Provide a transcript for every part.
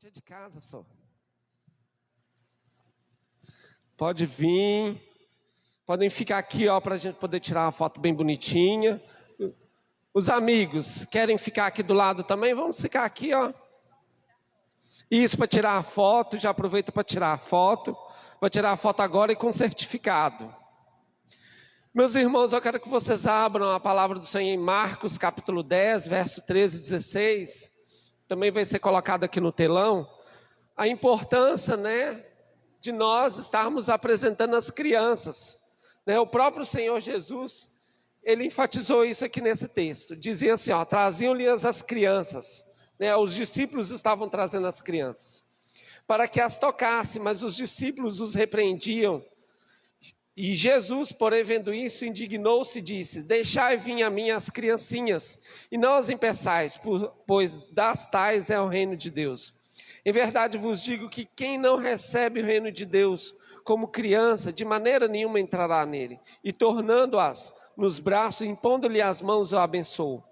é de casa só. Pode vir. Podem ficar aqui, ó, para a gente poder tirar uma foto bem bonitinha. Os amigos querem ficar aqui do lado também? Vamos ficar aqui, ó. Isso, para tirar a foto. Já aproveita para tirar a foto. Vou tirar a foto agora e com certificado. Meus irmãos, eu quero que vocês abram a palavra do Senhor em Marcos, capítulo 10, verso 13 e 16. Também vai ser colocado aqui no telão. A importância, de nós estarmos apresentando as crianças. O próprio Senhor Jesus, ele enfatizou isso aqui nesse texto. Dizia assim, ó, traziam-lhe as crianças. Os discípulos estavam trazendo as crianças. Para que as tocassem, mas os discípulos os repreendiam. E Jesus, porém, vendo isso, indignou-se e disse, deixai vir a mim as criancinhas, e não as impeçais, pois das tais é o reino de Deus. Em verdade vos digo que quem não recebe o reino de Deus como criança, de maneira nenhuma entrará nele. E tornando-as nos braços, impondo-lhe as mãos, o abençoo.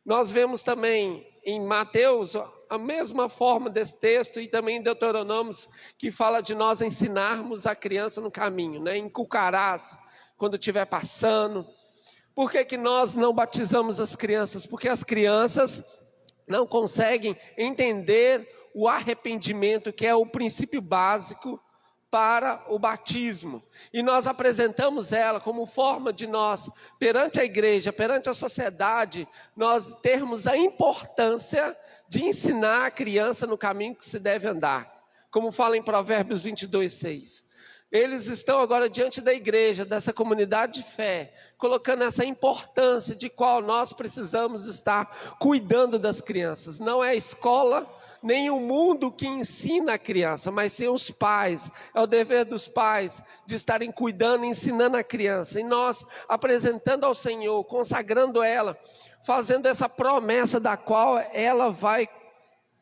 Nós vemos também em Mateus a mesma forma desse texto e também em Deuteronômio, que fala de nós ensinarmos a criança no caminho, inculcarás quando estiver passando. Por que nós não batizamos as crianças? Porque as crianças não conseguem entender o arrependimento, que é o princípio básico para o batismo. E nós apresentamos ela como forma de nós, perante a igreja, perante a sociedade, nós termos a importância de ensinar a criança no caminho que se deve andar. Como fala em Provérbios 22:6. Eles estão agora diante da igreja, dessa comunidade de fé, colocando essa importância de qual nós precisamos estar cuidando das crianças. Não é a escola, nem o mundo que ensina a criança, mas sim os pais. É o dever dos pais de estarem cuidando, ensinando a criança. E nós apresentando ao Senhor, consagrando ela, fazendo essa promessa da qual ela vai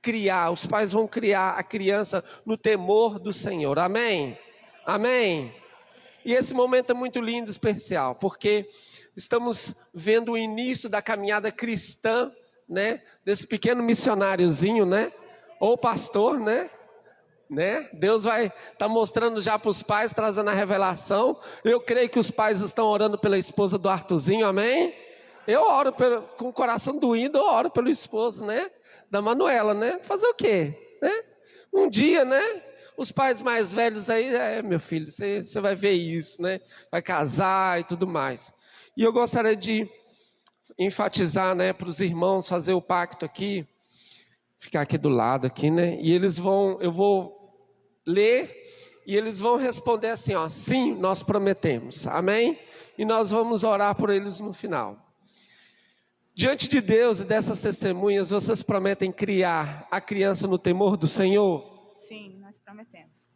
criar. Os pais vão criar a criança no temor do Senhor. Amém? Amém? E esse momento é muito lindo e especial, porque estamos vendo o início da caminhada cristã, desse pequeno missionáriozinho, ou pastor, Deus vai estar mostrando já para os pais, trazendo a revelação. Eu creio que os pais estão orando pela esposa do Arthurzinho, amém? Eu oro com o coração doído, eu oro pelo esposo, da Manuela, Fazer o quê? Um dia, os pais mais velhos aí, meu filho, você vai ver isso, Vai casar e tudo mais. E eu gostaria de enfatizar, para os irmãos fazer o pacto aqui, ficar aqui do lado aqui, e eu vou ler e eles vão responder assim, ó, sim, nós prometemos, amém? E nós vamos orar por eles no final. Diante de Deus e dessas testemunhas, vocês prometem criar a criança no temor do Senhor? Sim, nós prometemos.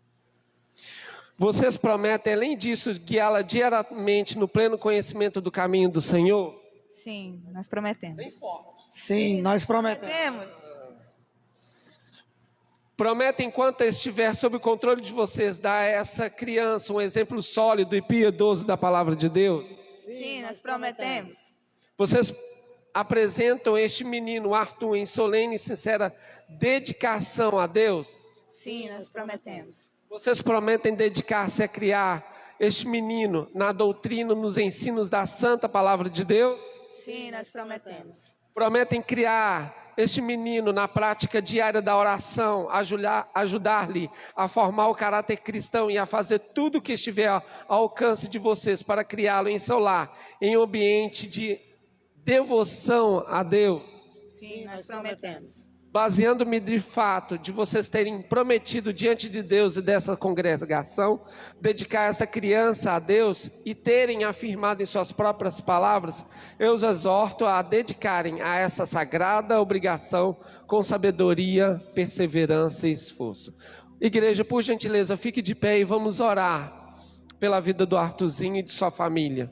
Vocês prometem, além disso, guiá-la diariamente no pleno conhecimento do caminho do Senhor? Sim, nós prometemos. Bem forte. Sim, nós prometemos. Prometem, enquanto estiver sob o controle de vocês, dar a essa criança um exemplo sólido e piedoso da palavra de Deus? Sim, nós prometemos. Vocês apresentam este menino, Arthur, em solene e sincera dedicação a Deus? Sim, nós prometemos. Vocês prometem dedicar-se a criar este menino na doutrina, nos ensinos da santa palavra de Deus? Sim, nós prometemos. Prometem criar este menino na prática diária da oração, ajudar-lhe a formar o caráter cristão e a fazer tudo o que estiver ao alcance de vocês para criá-lo em seu lar, em um ambiente de devoção a Deus? Sim, nós prometemos. Baseando-me de fato de vocês terem prometido diante de Deus e dessa congregação, dedicar esta criança a Deus e terem afirmado em suas próprias palavras, eu os exorto a dedicarem a essa sagrada obrigação com sabedoria, perseverança e esforço. Igreja, por gentileza, fique de pé e vamos orar pela vida do Arthurzinho e de sua família.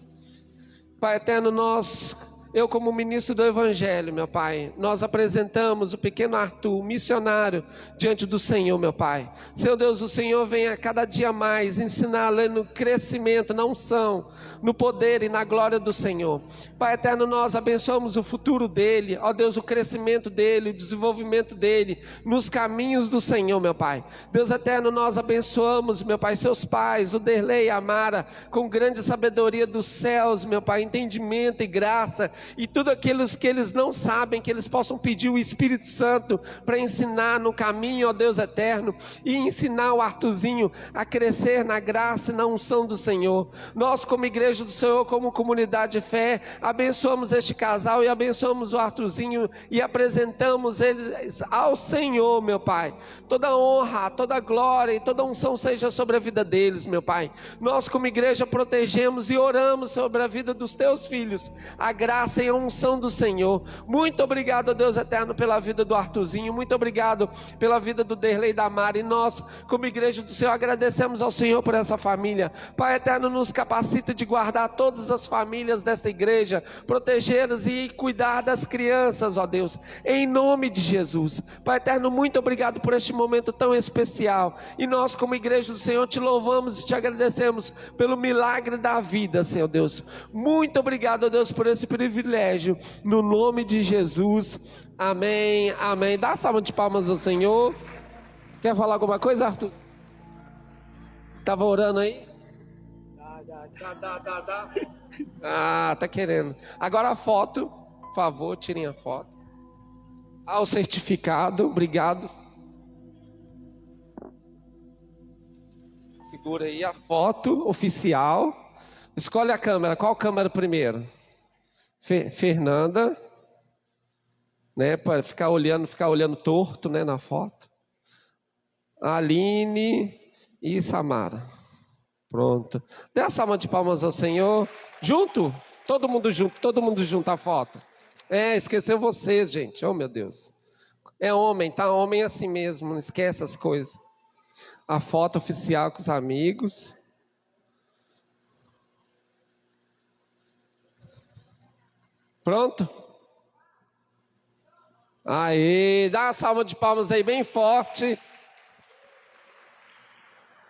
Pai eterno, nós eu como ministro do Evangelho, meu Pai, nós apresentamos o pequeno Arthur, missionário, diante do Senhor, meu Pai. Senhor Deus, o Senhor venha cada dia mais ensiná-lo no crescimento, na unção, no poder e na glória do Senhor. Pai eterno, nós abençoamos o futuro dele, ó Deus, o crescimento dele, o desenvolvimento dele, nos caminhos do Senhor, meu Pai. Deus eterno, nós abençoamos, meu Pai, seus pais, o Derlei e a Mara, com grande sabedoria dos céus, meu Pai, entendimento e graça, e tudo aquilo que eles não sabem, que eles possam pedir o Espírito Santo para ensinar no caminho, ó Deus eterno, e ensinar o Arthurzinho a crescer na graça e na unção do Senhor. Nós, como igreja do Senhor, como comunidade de fé, abençoamos este casal e abençoamos o Arthurzinho e apresentamos eles ao Senhor, meu Pai. Toda honra, toda glória e toda unção seja sobre a vida deles, meu Pai. Nós, como igreja, protegemos e oramos sobre a vida dos teus filhos, a graça e a unção do Senhor. Muito obrigado, Deus eterno, pela vida do Arthurzinho, muito obrigado pela vida do Derlei e da Mara, e nós, como igreja do Senhor, agradecemos ao Senhor por essa família. Pai eterno, nos capacita de guardar todas as famílias desta igreja, protegê-las e cuidar das crianças, ó Deus, em nome de Jesus. Pai eterno, muito obrigado por este momento tão especial, e nós, como igreja do Senhor, te louvamos e te agradecemos pelo milagre da vida, Senhor Deus. Muito obrigado, ó Deus, por esse privilégio, no nome de Jesus, amém, amém. Dá salva de palmas ao Senhor. Quer falar alguma coisa, Arthur? Estava orando aí? Dá. Ah, tá querendo. Agora a foto, por favor, tirem a foto. O certificado, obrigado. Segura aí a foto oficial. Escolhe a câmera, qual câmera primeiro? Fernanda, né, para ficar olhando torto, né, na foto. Aline e Samara. Pronto. Dê a salva de palmas ao Senhor. Junto? Todo mundo junto a foto. Esqueceu vocês, gente. Oh, meu Deus. É homem, tá? Homem é assim mesmo, não esquece as coisas. A foto oficial com os amigos. Pronto? Aí, dá uma salva de palmas aí bem forte.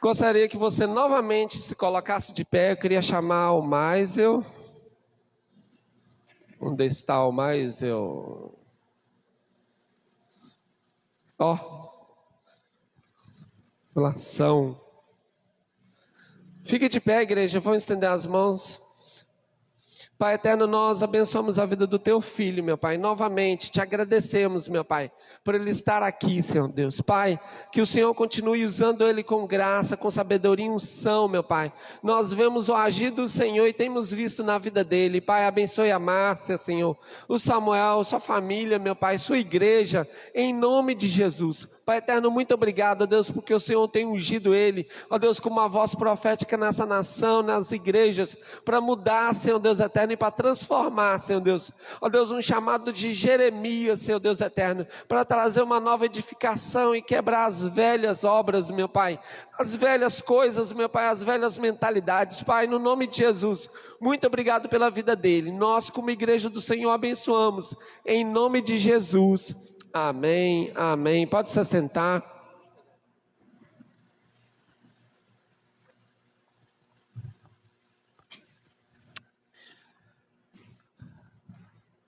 Gostaria que você novamente se colocasse de pé. Eu queria chamar o Maisel. Onde está o Maisel? Relação. Fique de pé, igreja. Vamos estender as mãos. Pai eterno, nós abençoamos a vida do teu filho, meu Pai. Novamente te agradecemos, meu Pai, por ele estar aqui, Senhor Deus. Pai, que o Senhor continue usando ele com graça, com sabedoria e unção, meu Pai. Nós vemos o agir do Senhor e temos visto na vida dele. Pai, abençoe a Márcia, Senhor, o Samuel, sua família, meu Pai, sua igreja, em nome de Jesus. Pai eterno, muito obrigado, ó Deus, porque o Senhor tem ungido ele, ó Deus, com uma voz profética nessa nação, nas igrejas, para mudar, Senhor Deus eterno, e para transformar, Senhor Deus, ó Deus, um chamado de Jeremias, Senhor Deus eterno, para trazer uma nova edificação e quebrar as velhas obras, meu Pai, as velhas coisas, meu Pai, as velhas mentalidades, Pai, no nome de Jesus, muito obrigado pela vida dele. Nós, como igreja do Senhor, abençoamos, em nome de Jesus. Amém, amém. Pode se assentar.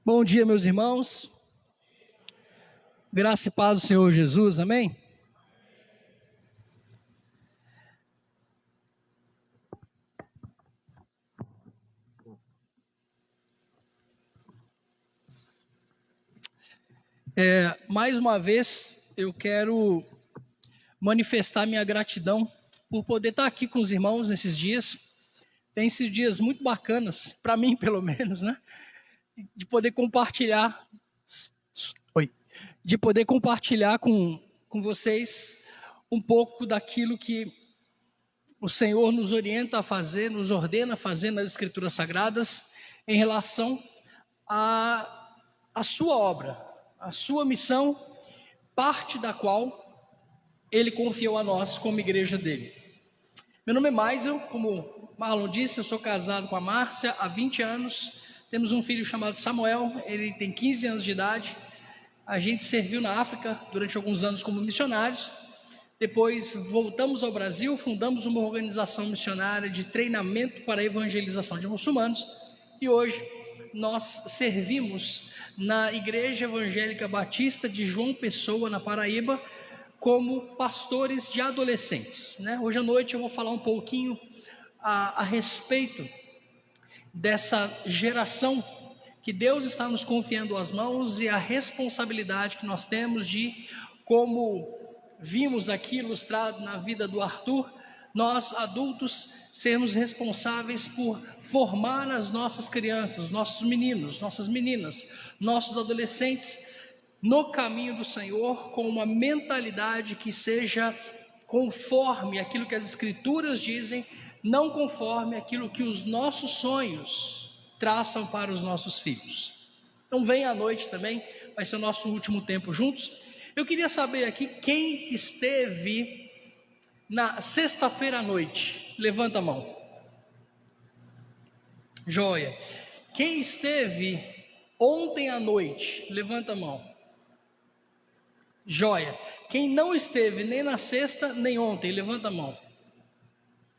Bom dia, meus irmãos. Graça e paz do Senhor Jesus, amém? Mais uma vez, eu quero manifestar minha gratidão por poder estar aqui com os irmãos nesses dias. Tem sido dias muito bacanas, para mim pelo menos, né? De poder compartilhar, com vocês um pouco daquilo que o Senhor nos orienta a fazer, nos ordena a fazer nas Escrituras Sagradas, em relação à sua obra, a sua missão, parte da qual Ele confiou a nós como igreja dele. Meu nome é Maisel, como Marlon disse, eu sou casado com a Márcia há 20 anos, Temos um filho chamado Samuel, ele tem 15 anos de idade. A gente serviu na África durante alguns anos como missionários. Depois voltamos ao Brasil, fundamos uma organização missionária de treinamento para a evangelização de muçulmanos. E hoje nós servimos na Igreja Evangélica Batista de João Pessoa, na Paraíba, como pastores de adolescentes, né? Hoje à noite eu vou falar um pouquinho a respeito dessa geração que Deus está nos confiando às mãos e a responsabilidade que nós temos de, como vimos aqui ilustrado na vida do Arthur, nós adultos sermos responsáveis por formar as nossas crianças, nossos meninos, nossas meninas, nossos adolescentes no caminho do Senhor, com uma mentalidade que seja conforme aquilo que as Escrituras dizem, não conforme aquilo que os nossos sonhos traçam para os nossos filhos. Então vem à noite também, vai ser o nosso último tempo juntos. Eu queria saber aqui quem esteve na sexta-feira à noite. Levanta a mão. Joia. Quem esteve ontem à noite? Levanta a mão. Joia. Quem não esteve nem na sexta nem ontem? Levanta a mão.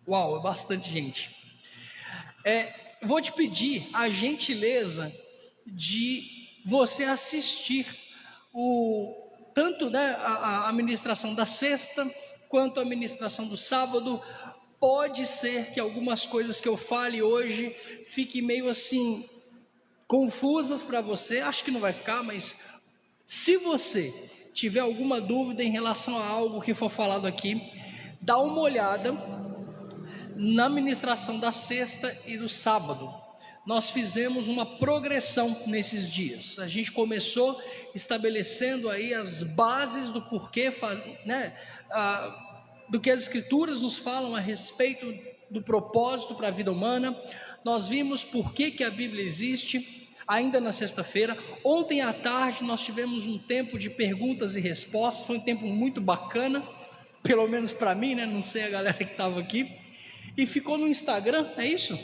Uau, é bastante gente. Vou te pedir a gentileza de você assistir tanto, né, a ministração da sexta quanto a ministração do sábado. Pode ser que algumas coisas que eu fale hoje fiquem meio assim confusas para você. Acho que não vai ficar, mas se você tiver alguma dúvida em relação a algo que for falado aqui, dá uma olhada na ministração da sexta e do sábado. Nós fizemos uma progressão nesses dias. A gente começou estabelecendo aí as bases do porquê, do que as Escrituras nos falam a respeito do propósito para a vida humana. Nós vimos por que a Bíblia existe, ainda na sexta-feira. Ontem à tarde nós tivemos um tempo de perguntas e respostas, foi um tempo muito bacana, pelo menos para mim, né? Não sei a galera que estava aqui. E ficou no Instagram, é isso?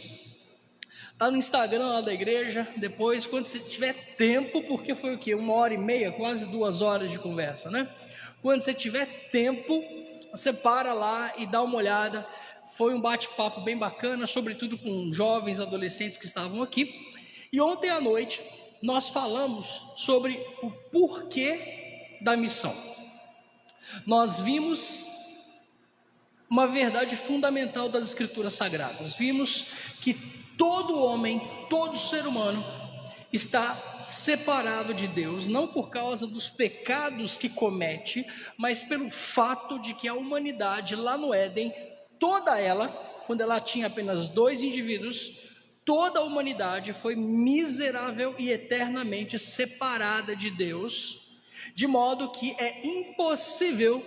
Está no Instagram lá da igreja. Depois, quando você tiver tempo, porque foi o quê? 1h30, quase 2 horas de conversa, né? Quando você tiver tempo, você para lá e dá uma olhada. Foi um bate-papo bem bacana, sobretudo com jovens, adolescentes que estavam aqui. E ontem à noite, nós falamos sobre o porquê da missão. Nós vimos uma verdade fundamental das Escrituras Sagradas. Vimos que todo homem, todo ser humano está separado de Deus, não por causa dos pecados que comete, mas pelo fato de que a humanidade lá no Éden, toda ela, quando ela tinha apenas 2 indivíduos, toda a humanidade foi miserável e eternamente separada de Deus, de modo que é impossível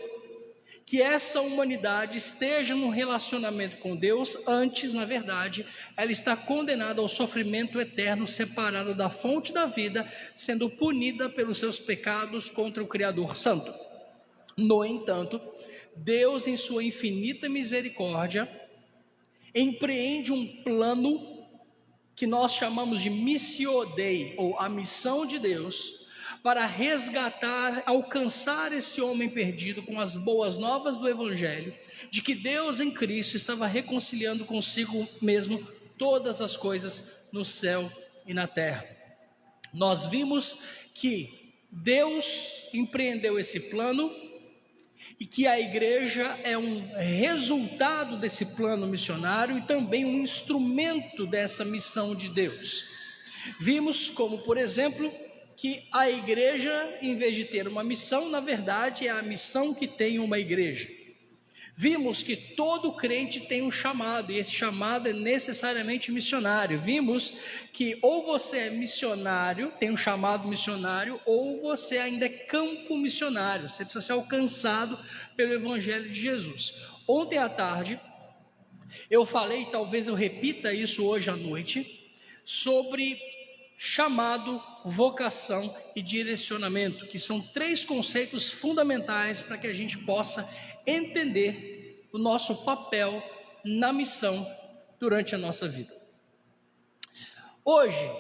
que essa humanidade esteja num relacionamento com Deus. Antes, na verdade, ela está condenada ao sofrimento eterno, separada da fonte da vida, sendo punida pelos seus pecados contra o Criador Santo. No entanto, Deus, em sua infinita misericórdia, empreende um plano que nós chamamos de Missio Dei, ou a missão de Deus, para resgatar, alcançar esse homem perdido com as boas novas do Evangelho, de que Deus em Cristo estava reconciliando consigo mesmo todas as coisas no céu e na terra. Nós vimos que Deus empreendeu esse plano e que a igreja é um resultado desse plano missionário e também um instrumento dessa missão de Deus. Vimos como, por exemplo, que a igreja, em vez de ter uma missão, na verdade é a missão que tem uma igreja. Vimos que todo crente tem um chamado, e esse chamado é necessariamente missionário. Vimos que ou você é missionário, tem um chamado missionário, ou você ainda é campo missionário, você precisa ser alcançado pelo Evangelho de Jesus. Ontem à tarde, eu falei, talvez eu repita isso hoje à noite, sobre chamado, vocação e direcionamento, que são 3 conceitos fundamentais para que a gente possa entender o nosso papel na missão durante a nossa vida. Hoje,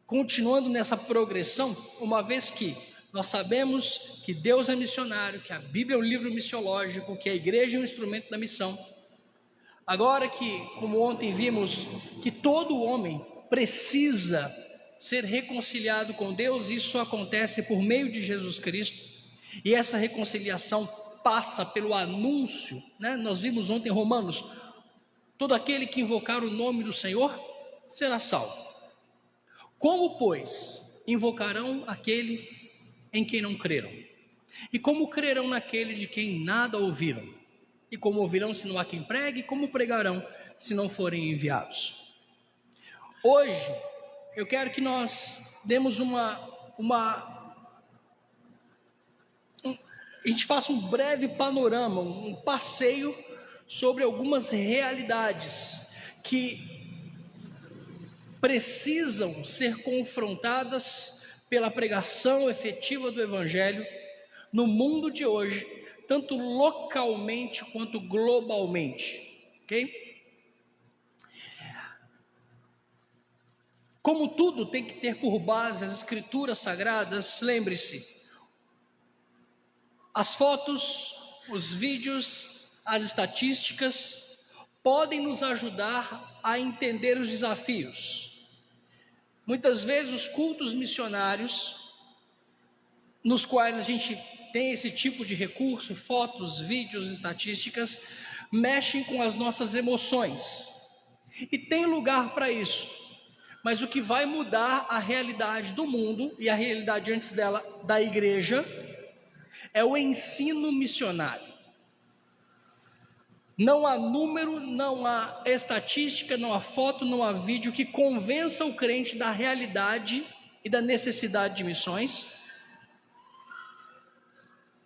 continuando nessa progressão, uma vez que nós sabemos que Deus é missionário, que a Bíblia é um livro missiológico, que a igreja é um instrumento da missão. Agora que, como ontem vimos, que todo homem precisa ser reconciliado com Deus, isso acontece por meio de Jesus Cristo, e essa reconciliação passa pelo anúncio, né? Nós vimos ontem em Romanos, todo aquele que invocar o nome do Senhor será salvo. Como, pois, invocarão aquele em quem não creram? E como crerão naquele de quem nada ouviram? E como ouvirão se não há quem pregue? E como pregarão se não forem enviados? Hoje, eu quero que nós demos a gente faça um breve panorama, um passeio sobre algumas realidades que precisam ser confrontadas pela pregação efetiva do Evangelho no mundo de hoje, tanto localmente quanto globalmente, ok? Como tudo tem que ter por base as Escrituras Sagradas, lembre-se, as fotos, os vídeos, as estatísticas podem nos ajudar a entender os desafios. Muitas vezes os cultos missionários, nos quais a gente tem esse tipo de recurso, fotos, vídeos, estatísticas, mexem com as nossas emoções. E tem lugar para isso. Mas o que vai mudar a realidade do mundo, e a realidade antes dela, da igreja, é o ensino missionário. Não há número, não há estatística, não há foto, não há vídeo que convença o crente da realidade e da necessidade de missões.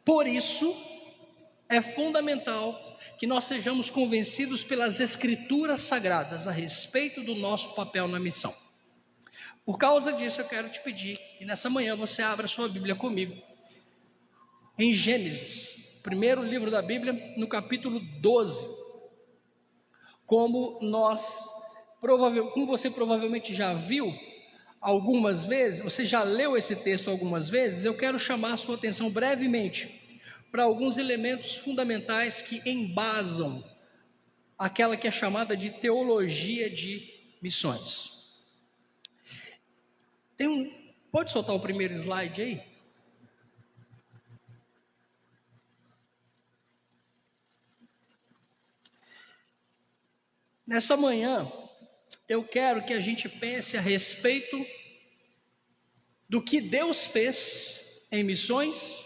Por isso, é fundamental que nós sejamos convencidos pelas Escrituras Sagradas a respeito do nosso papel na missão. Por causa disso, eu quero te pedir que nessa manhã você abra sua Bíblia comigo em Gênesis, primeiro livro da Bíblia, no capítulo 12. Como você provavelmente já viu algumas vezes, você já leu esse texto algumas vezes, eu quero chamar a sua atenção brevemente para alguns elementos fundamentais que embasam aquela que é chamada de teologia de missões. Pode soltar o primeiro slide aí? Nessa manhã, eu quero que a gente pense a respeito do que Deus fez em missões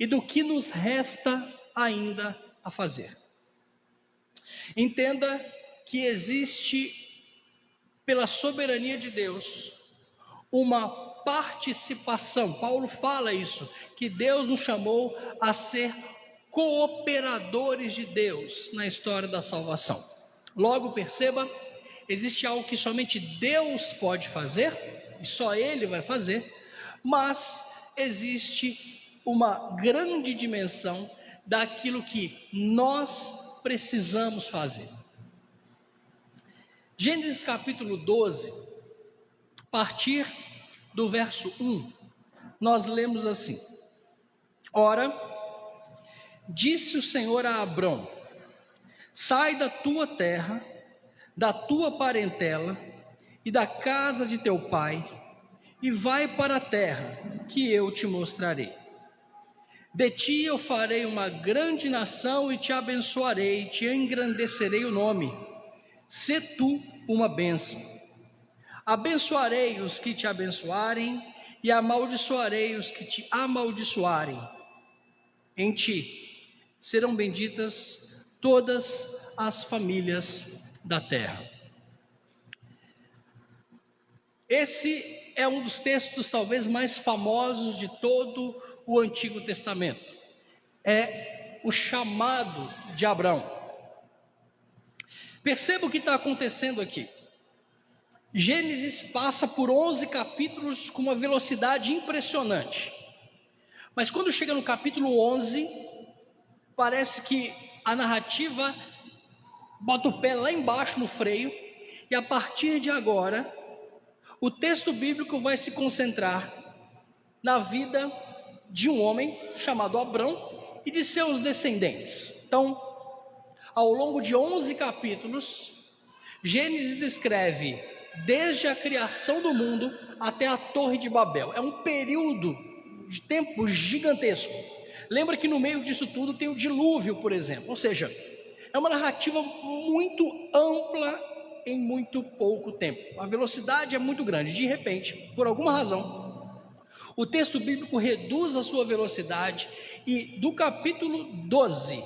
e do que nos resta ainda a fazer. Entenda que existe, pela soberania de Deus, uma participação. Paulo fala isso, que Deus nos chamou a ser cooperadores de Deus na história da salvação. Logo, perceba, existe algo que somente Deus pode fazer, e só Ele vai fazer, mas existe uma grande dimensão daquilo que nós precisamos fazer. Gênesis capítulo 12, a partir do verso 1, nós lemos assim: Ora, disse o Senhor a Abrão: sai da tua terra, da tua parentela e da casa de teu pai, e vai para a terra que eu te mostrarei. De ti eu farei uma grande nação e te abençoarei, te engrandecerei o nome. Sê tu uma bênção. Abençoarei os que te abençoarem e amaldiçoarei os que te amaldiçoarem. Em ti serão benditas todas as famílias da terra. Esse é um dos textos talvez mais famosos de todo o Antigo Testamento. É o chamado de Abrão. Perceba o que está acontecendo aqui. Gênesis passa por 11 capítulos com uma velocidade impressionante. Mas quando chega no capítulo 11, parece que a narrativa bota o pé lá embaixo no freio, e a partir de agora, o texto bíblico vai se concentrar na vida de um homem chamado Abrão e de seus descendentes. Então, ao longo de 11 capítulos, Gênesis descreve desde a criação do mundo até a Torre de Babel. É um período de tempo gigantesco. Lembra que no meio disso tudo tem o dilúvio, por exemplo. Ou seja, é uma narrativa muito ampla em muito pouco tempo. A velocidade é muito grande. De repente, por alguma razão, o texto bíblico reduz a sua velocidade e do capítulo 12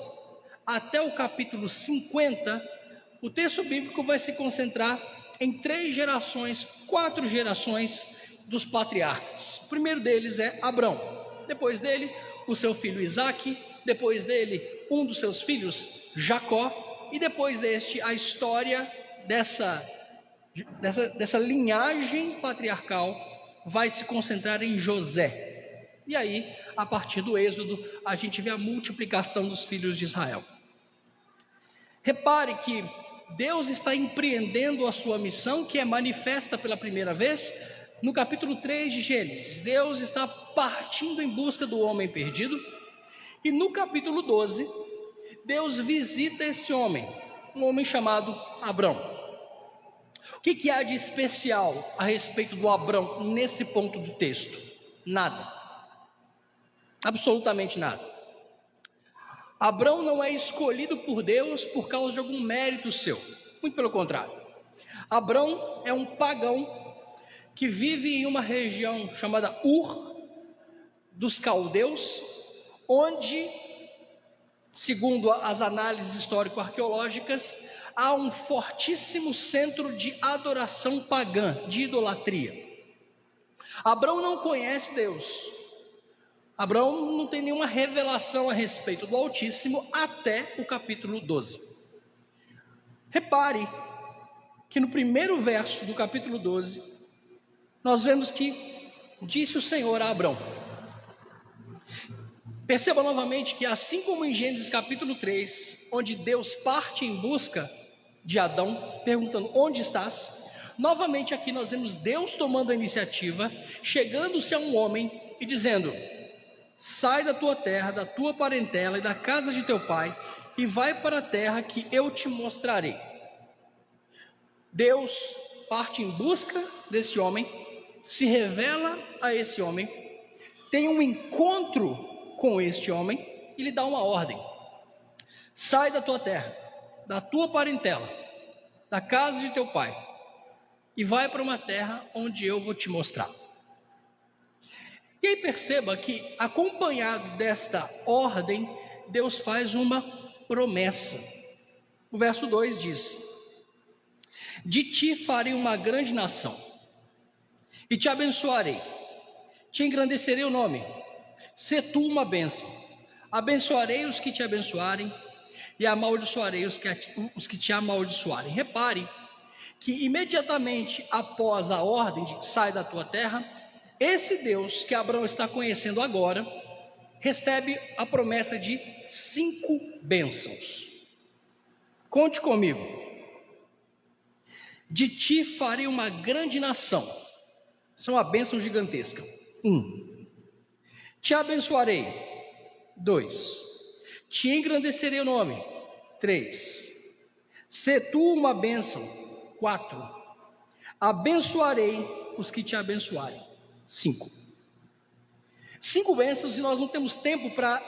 até o capítulo 50, o texto bíblico vai se concentrar em 3 gerações, 4 gerações dos patriarcas. O primeiro deles é Abrão, depois dele o seu filho Isaque, depois dele um dos seus filhos Jacó, e depois deste a história dessa linhagem patriarcal vai se concentrar em José. E aí, a partir do Êxodo, a gente vê a multiplicação dos filhos de Israel. Repare que Deus está empreendendo a sua missão, que é manifesta pela primeira vez no capítulo 3 de Gênesis. Deus está partindo em busca do homem perdido, e no capítulo 12, Deus visita esse homem, um homem chamado Abrão. O que há de especial a respeito do Abrão nesse ponto do texto? Nada. Absolutamente nada. Abrão não é escolhido por Deus por causa de algum mérito seu. Muito pelo contrário. Abrão é um pagão que vive em uma região chamada Ur dos Caldeus, onde, segundo as análises histórico-arqueológicas, há um fortíssimo centro de adoração pagã, de idolatria. Abrão não conhece Deus. Abrão não tem nenhuma revelação a respeito do Altíssimo até o capítulo 12. Repare que no primeiro verso do capítulo 12, nós vemos que disse o Senhor a Abrão. Perceba novamente que assim como em Gênesis capítulo 3, onde Deus parte em busca de Adão, perguntando: onde estás? Novamente aqui nós vemos Deus tomando a iniciativa, chegando-se a um homem e dizendo: sai da tua terra, da tua parentela e da casa de teu pai, e vai para a terra que eu te mostrarei. Deus parte em busca desse homem, se revela a esse homem, tem um encontro com este homem e lhe dá uma ordem: sai da tua terra, da tua parentela, da casa de teu pai, e vai para uma terra onde eu vou te mostrar. E aí perceba que, acompanhado desta ordem, Deus faz uma promessa. O verso 2 diz: de ti farei uma grande nação, e te abençoarei, te engrandecerei o nome, sê tu uma bênção, abençoarei os que te abençoarem, e amaldiçoarei os que te amaldiçoarem. Repare que imediatamente após a ordem de sai da tua terra, esse Deus que Abraão está conhecendo agora, recebe a promessa de 5 bênçãos. Conte comigo. De ti farei uma grande nação. Isso é uma bênção gigantesca. 1. Te abençoarei. 2. Te engrandecerei o nome. 3. Sê tu uma bênção. 4. Abençoarei os que te abençoarem. 5 bênçãos, e nós não temos tempo para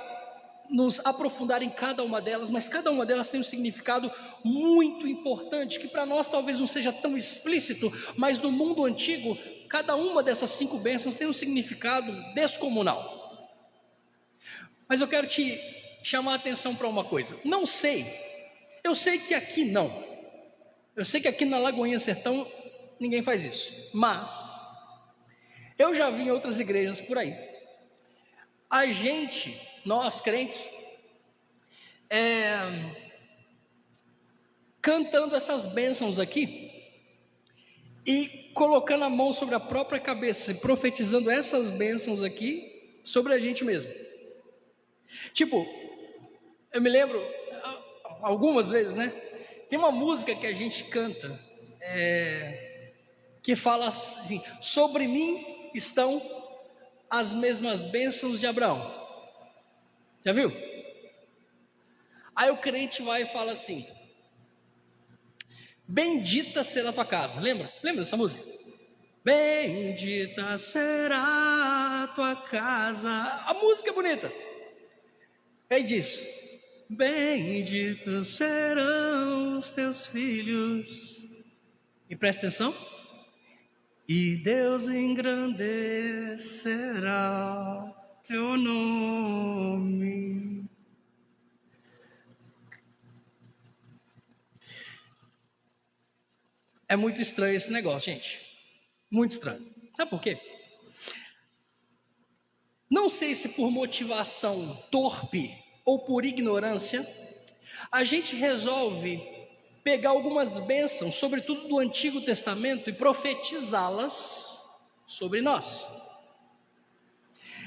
nos aprofundar em cada uma delas, mas cada uma delas tem um significado muito importante, que para nós talvez não seja tão explícito, mas no mundo antigo, cada uma dessas 5 bênçãos tem um significado descomunal. Mas eu quero te chamar a atenção para uma coisa. Eu sei que aqui não, eu sei que aqui na Lagoinha Sertão ninguém faz isso, mas eu já vi em outras igrejas por aí, nós crentes, cantando essas bênçãos aqui, e colocando a mão sobre a própria cabeça, e profetizando essas bênçãos aqui, sobre a gente mesmo. Tipo, eu me lembro, algumas vezes, né, tem uma música que a gente canta, que fala assim: sobre mim estão as mesmas bênçãos de Abraão. Já viu? Aí o crente vai e fala assim: bendita será a tua casa. Lembra dessa música? Bendita será a tua casa. A música é bonita. Aí diz: benditos serão os teus filhos. E presta atenção: e Deus engrandecerá teu nome. É muito estranho esse negócio, gente. Muito estranho. Sabe por quê? Não sei se por motivação torpe ou por ignorância, a gente resolve pegar algumas bênçãos, sobretudo do Antigo Testamento, e profetizá-las sobre nós.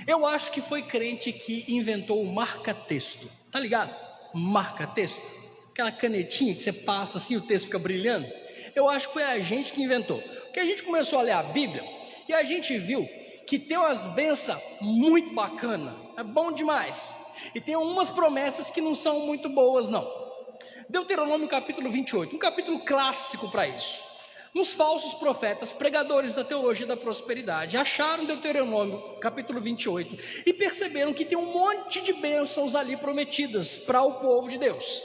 Eu acho que foi crente que inventou o marca-texto. Tá ligado? Marca-texto. Aquela canetinha que você passa assim, o texto fica brilhando. Eu acho que foi a gente que inventou. Porque a gente começou a ler a Bíblia e a gente viu que tem umas bênçãos muito bacanas. É bom demais. E tem umas promessas que não são muito boas, não. Deuteronômio capítulo 28, um capítulo clássico para isso. Uns falsos profetas, pregadores da teologia da prosperidade, acharam Deuteronômio capítulo 28 e perceberam que tem um monte de bênçãos ali prometidas para o povo de Deus.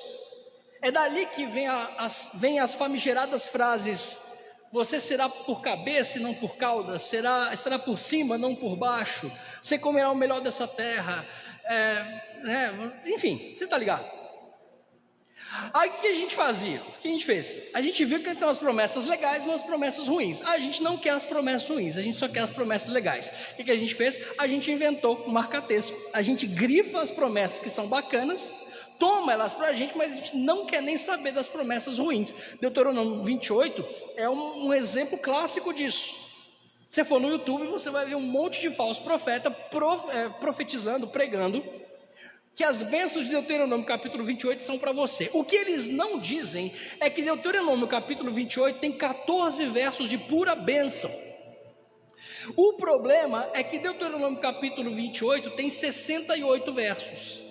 É dali que vem as famigeradas frases: você será por cabeça e não por cauda, estará por cima, não por baixo, você comerá o melhor dessa terra, enfim, você está ligado? Aí o que a gente fazia? O que a gente fez? A gente viu que tem umas promessas legais e umas promessas ruins. A gente não quer as promessas ruins, a gente só quer as promessas legais. O que a gente fez? A gente inventou um marca-texto. A gente grifa as promessas que são bacanas, toma elas para a gente, mas a gente não quer nem saber das promessas ruins. Deuteronômio 28 é um exemplo clássico disso. Se você for no YouTube, você vai ver um monte de falsos profetas profetizando, pregando que as bênçãos de Deuteronômio capítulo 28 são para você. O que eles não dizem é que Deuteronômio capítulo 28 tem 14 versos de pura bênção. O problema é que Deuteronômio capítulo 28 tem 68 versos.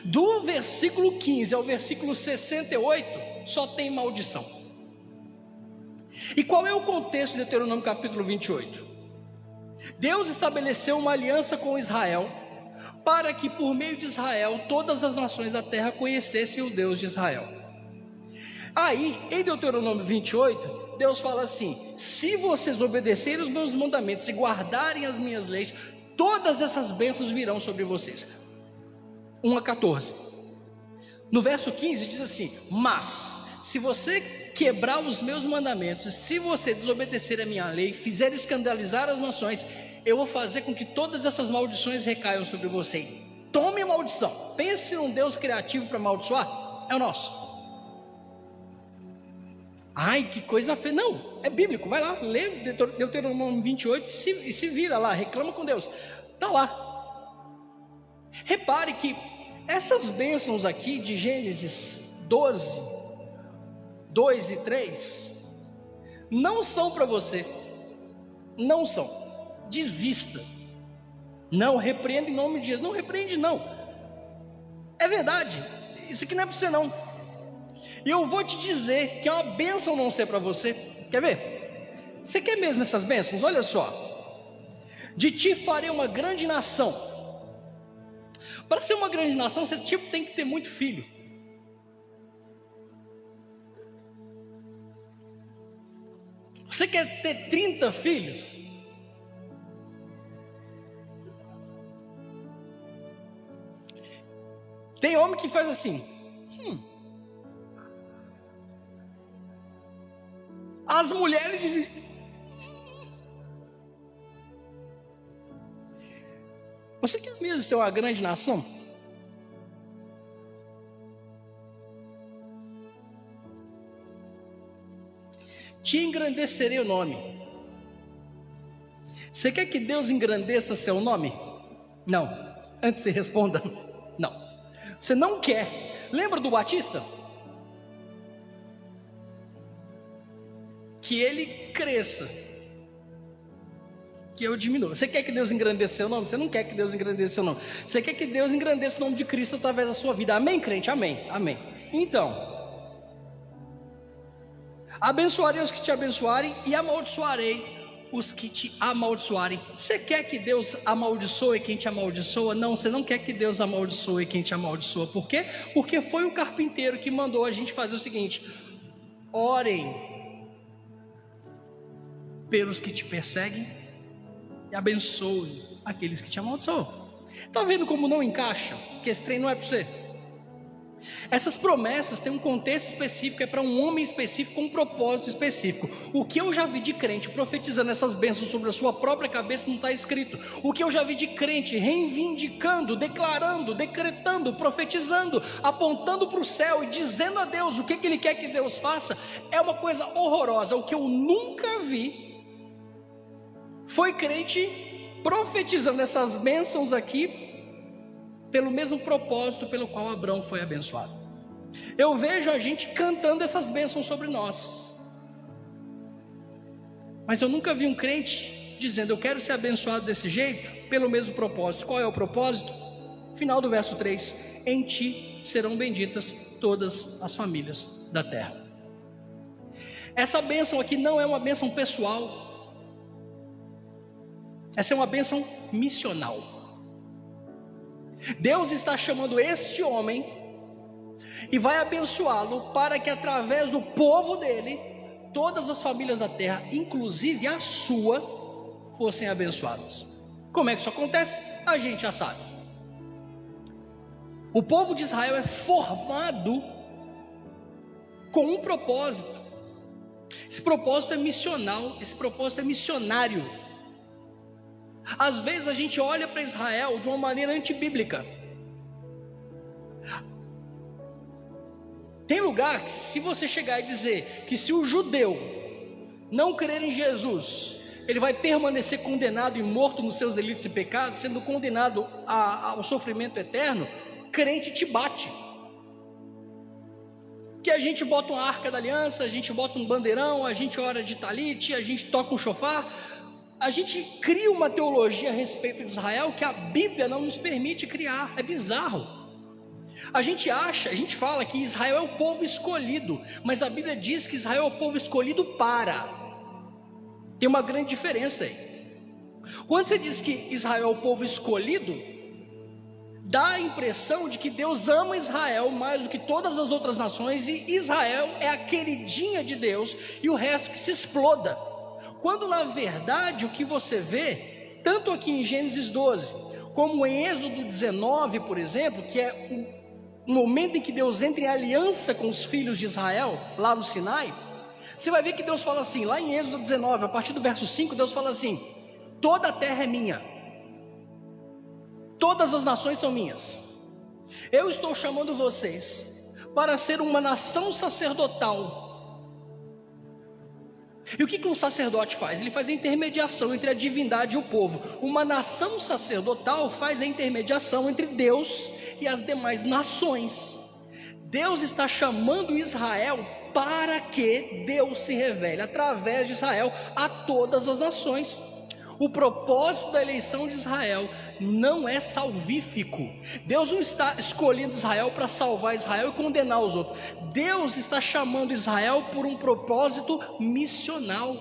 Do versículo 15 ao versículo 68, só tem maldição. E qual é o contexto de Deuteronômio capítulo 28? Deus estabeleceu uma aliança com Israel, para que por meio de Israel, todas as nações da terra conhecessem o Deus de Israel. Aí, em Deuteronômio 28, Deus fala assim: se vocês obedecerem os meus mandamentos e guardarem as minhas leis, todas essas bênçãos virão sobre vocês. 1 a 14. No verso 15 diz assim: mas, se você quebrar os meus mandamentos, se você desobedecer a minha lei, fizer escandalizar as nações, eu vou fazer com que todas essas maldições recaiam sobre você. Tome maldição. Pense num Deus criativo para amaldiçoar. É o nosso. Ai, que coisa feia. Não, é bíblico. Vai lá, lê Deuteronômio 28 e se vira lá, reclama com Deus. Está lá. Repare que essas bênçãos aqui de Gênesis 12, 2 e 3, não são para você. Não são. Desista. Não, repreenda em nome de Jesus. Não repreende, não. É verdade. Isso aqui não é para você, não. E eu vou te dizer que é uma bênção não ser para você. Quer ver? Você quer mesmo essas bênçãos? Olha só. De ti farei uma grande nação. Para ser uma grande nação, você tem que ter muito filho. Você quer ter 30 filhos? Tem homem que faz assim. As mulheres dizem. Você quer mesmo ser uma grande nação? Te engrandecerei o nome. Você quer que Deus engrandeça seu nome? Não. Antes você responda, não. Você não quer. Lembra do Batista? que ele cresça, que eu diminua. Você quer que Deus engrandeça seu nome? Você não quer que Deus engrandeça seu nome. Você quer que Deus engrandeça o nome de Cristo através da sua vida. Amém, crente? Amém. Amém. Então, abençoarei os que te abençoarem e amaldiçoarei os que te amaldiçoarem. Você quer que Deus amaldiçoe quem te amaldiçoa? Não, você não quer que Deus amaldiçoe quem te amaldiçoa. Por quê? Porque foi o carpinteiro que mandou a gente fazer o seguinte: orem pelos que te perseguem e abençoe aqueles que te amaldiçoam. Está vendo como não encaixa? Que esse trem não é para você. Essas promessas têm um contexto específico, é para um homem específico, com um propósito específico. O que eu já vi de crente profetizando essas bênçãos sobre a sua própria cabeça não está escrito. O que eu já vi de crente reivindicando, declarando, decretando, profetizando, apontando para o céu e dizendo a Deus o que Ele quer que Deus faça, é uma coisa horrorosa. O que eu nunca vi foi crente profetizando essas bênçãos aqui pelo mesmo propósito pelo qual Abraão foi abençoado. Eu vejo a gente cantando essas bênçãos sobre nós, mas eu nunca vi um crente dizendo: eu quero ser abençoado desse jeito, pelo mesmo propósito. Qual é o propósito? Final do verso 3: em ti serão benditas todas as famílias da terra. Essa bênção aqui não é uma bênção pessoal, essa é uma bênção missional. Deus está chamando este homem e vai abençoá-lo para que através do povo dele, todas as famílias da terra, inclusive a sua, fossem abençoadas. Como é que isso acontece? A gente já sabe. O povo de Israel é formado com um propósito. Esse propósito é missional, esse propósito é missionário. Às vezes a gente olha para Israel de uma maneira antibíblica. Tem lugar que, se você chegar e dizer que se o judeu não crer em Jesus, ele vai permanecer condenado e morto nos seus delitos e pecados, sendo condenado ao sofrimento eterno, crente te bate. Que a gente bota uma arca da aliança, a gente bota um bandeirão, a gente ora de talite, a gente toca um chofar. A gente cria uma teologia a respeito de Israel que a Bíblia não nos permite criar. É bizarro. A gente fala que Israel é o povo escolhido, mas a Bíblia diz que Israel é o povo escolhido para. Tem uma grande diferença aí. Quando você diz que Israel é o povo escolhido, dá a impressão de que Deus ama Israel mais do que todas as outras nações, e Israel é a queridinha de Deus e o resto que se exploda. Quando na verdade o que você vê, tanto aqui em Gênesis 12, como em Êxodo 19, por exemplo, que é o momento em que Deus entra em aliança com os filhos de Israel, lá no Sinai, você vai ver que Deus fala assim, lá em Êxodo 19, a partir do verso 5, Deus fala assim: toda a terra é minha, todas as nações são minhas, eu estou chamando vocês para ser uma nação sacerdotal. E o que um sacerdote faz? Ele faz a intermediação entre a divindade e o povo. Uma nação sacerdotal faz a intermediação entre Deus e as demais nações. Deus está chamando Israel para que Deus se revele através de Israel a todas as nações. O propósito da eleição de Israel não é salvífico. Deus não está escolhendo Israel para salvar Israel e condenar os outros. Deus está chamando Israel por um propósito missional,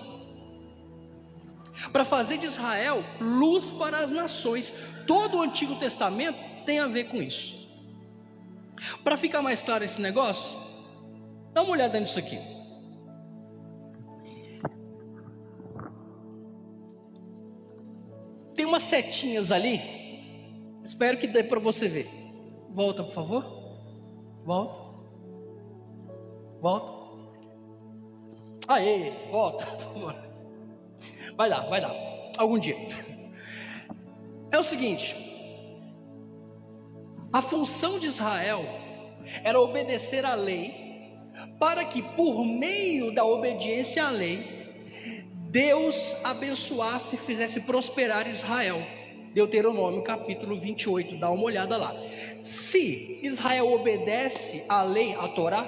para fazer de Israel luz para as nações. Todo o Antigo Testamento tem a ver com isso. Para ficar mais claro esse negócio, dá uma olhada nisso aqui. Tem umas setinhas ali, espero que dê para você ver. Volta, por favor. Volta. Aê, volta, por favor. Vai dar, algum dia. É o seguinte: a função de Israel era obedecer à lei, para que por meio da obediência à lei, Deus abençoasse e fizesse prosperar Israel. Deuteronômio capítulo 28, dá uma olhada lá. Se Israel obedece à lei, à Torá,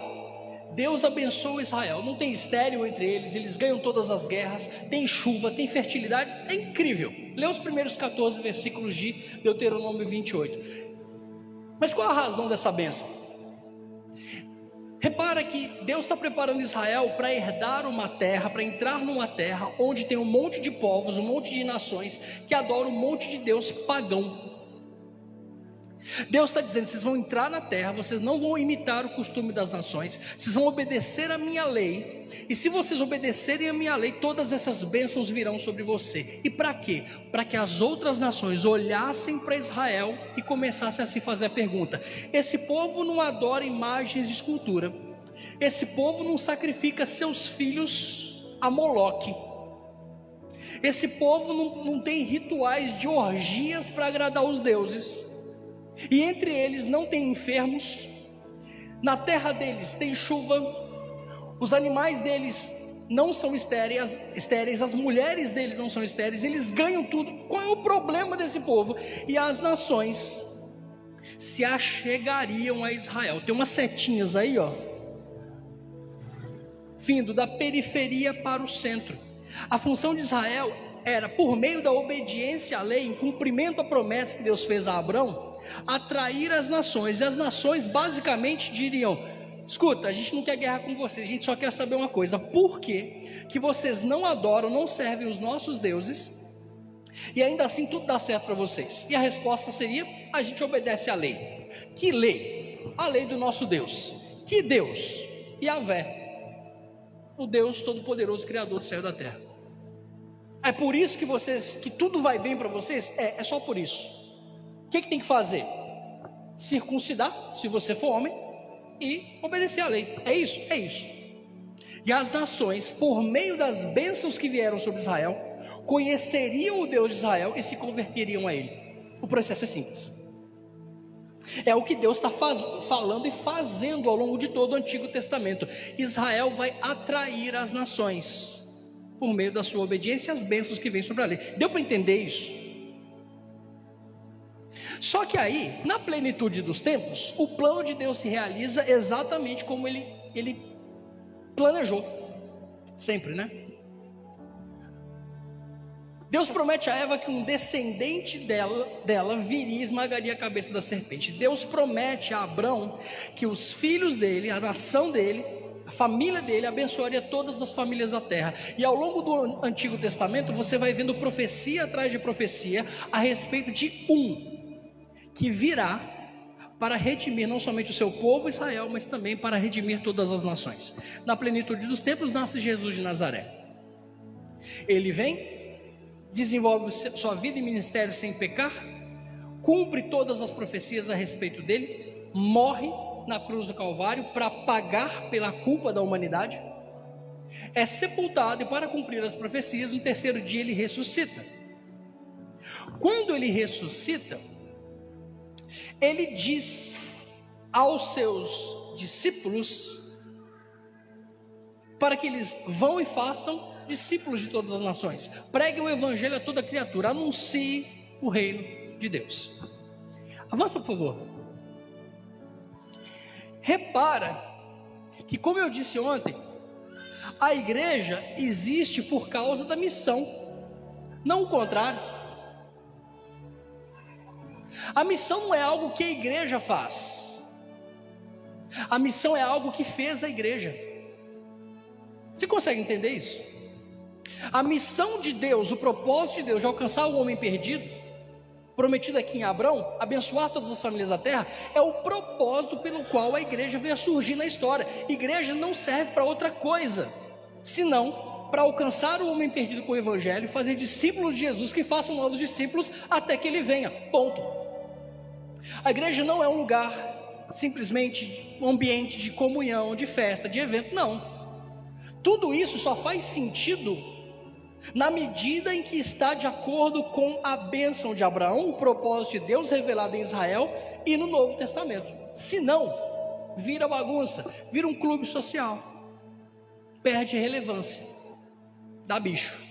Deus abençoa Israel, não tem estéril entre eles, eles ganham todas as guerras, tem chuva, tem fertilidade, é incrível. Lê os primeiros 14 versículos de Deuteronômio 28. Mas qual a razão dessa bênção? Repara que Deus está preparando Israel para herdar uma terra, para entrar numa terra onde tem um monte de povos, um monte de nações que adoram um monte de Deus pagão. Deus está dizendo: vocês vão entrar na terra, vocês não vão imitar o costume das nações, vocês vão obedecer a minha lei, e se vocês obedecerem a minha lei, todas essas bênçãos virão sobre você. E para quê? Para que as outras nações olhassem para Israel e começassem a se fazer a pergunta: esse povo não adora imagens de escultura, esse povo não sacrifica seus filhos a Moloque, esse povo não tem rituais de orgias para agradar os deuses, e entre eles não tem enfermos, na terra deles tem chuva, os animais deles não são estéreis, as mulheres deles não são estéreis, eles ganham tudo. Qual é o problema desse povo? E as nações se achegariam a Israel. Tem umas setinhas aí, ó, vindo da periferia para o centro. A função de Israel era, por meio da obediência à lei, em cumprimento à promessa que Deus fez a Abrão, atrair as nações. E as nações basicamente diriam: escuta, a gente não quer guerra com vocês, a gente só quer saber uma coisa: por que vocês não adoram, não servem os nossos deuses, e ainda assim tudo dá certo para vocês? E a resposta seria: a gente obedece à lei. Que lei? A lei do nosso Deus. Que Deus? Yahvé, o Deus Todo-Poderoso, Criador do céu e da terra. É por isso que tudo vai bem para vocês? É só por isso. O que tem que fazer? Circuncidar, se você for homem, e obedecer à lei. É isso? É isso. E as nações, por meio das bênçãos que vieram sobre Israel, conheceriam o Deus de Israel e se converteriam a ele. O processo é simples. É o que Deus está falando e fazendo ao longo de todo o Antigo Testamento. Israel vai atrair as nações por meio da sua obediência e as bênçãos que vêm sobre a lei. Deu para entender isso? Só que aí, na plenitude dos tempos, o plano de Deus se realiza exatamente como ele planejou. Sempre, né? Deus promete a Eva que um descendente dela viria e esmagaria a cabeça da serpente. Deus promete a Abrão que os filhos dele, a nação dele, a família dele abençoaria todas as famílias da terra. E ao longo do Antigo Testamento você vai vendo profecia atrás de profecia a respeito de um que virá para redimir não somente o seu povo Israel, mas também para redimir todas as nações. Na plenitude dos tempos nasce Jesus de Nazaré. Ele vem, desenvolve sua vida e ministério sem pecar, cumpre todas as profecias a respeito dele, morre na cruz do Calvário para pagar pela culpa da humanidade, é sepultado e, para cumprir as profecias, no terceiro dia ele ressuscita. Quando ele ressuscita, ele diz aos seus discípulos para que eles vão e façam discípulos de todas as nações, preguem o evangelho a toda criatura, anuncie o reino de Deus. Avança, por favor. Repara que, como eu disse ontem, a igreja existe por causa da missão, não o contrário. A missão não é algo que a igreja faz, a missão é algo que fez a igreja. Você consegue entender isso? A missão de Deus, o propósito de Deus de alcançar o homem perdido, prometido aqui em Abrão, abençoar todas as famílias da terra, é o propósito pelo qual a igreja veio a surgir na história. Igreja não serve para outra coisa, senão para alcançar o homem perdido com o evangelho e fazer discípulos de Jesus que façam novos discípulos até que ele venha, ponto. A igreja não é um lugar, simplesmente um ambiente de comunhão, de festa, de evento, não. Tudo isso só faz sentido na medida em que está de acordo com a bênção de Abraão, o propósito de Deus revelado em Israel e no Novo Testamento. Se não, vira bagunça, vira um clube social, perde relevância, dá bicho.